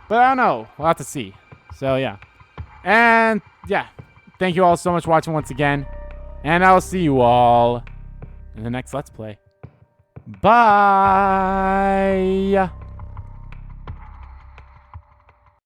but I don't know. We'll have to see. So, yeah. And, yeah. Thank you all so much for watching once again. And I will see you all in the next Let's Play. Bye!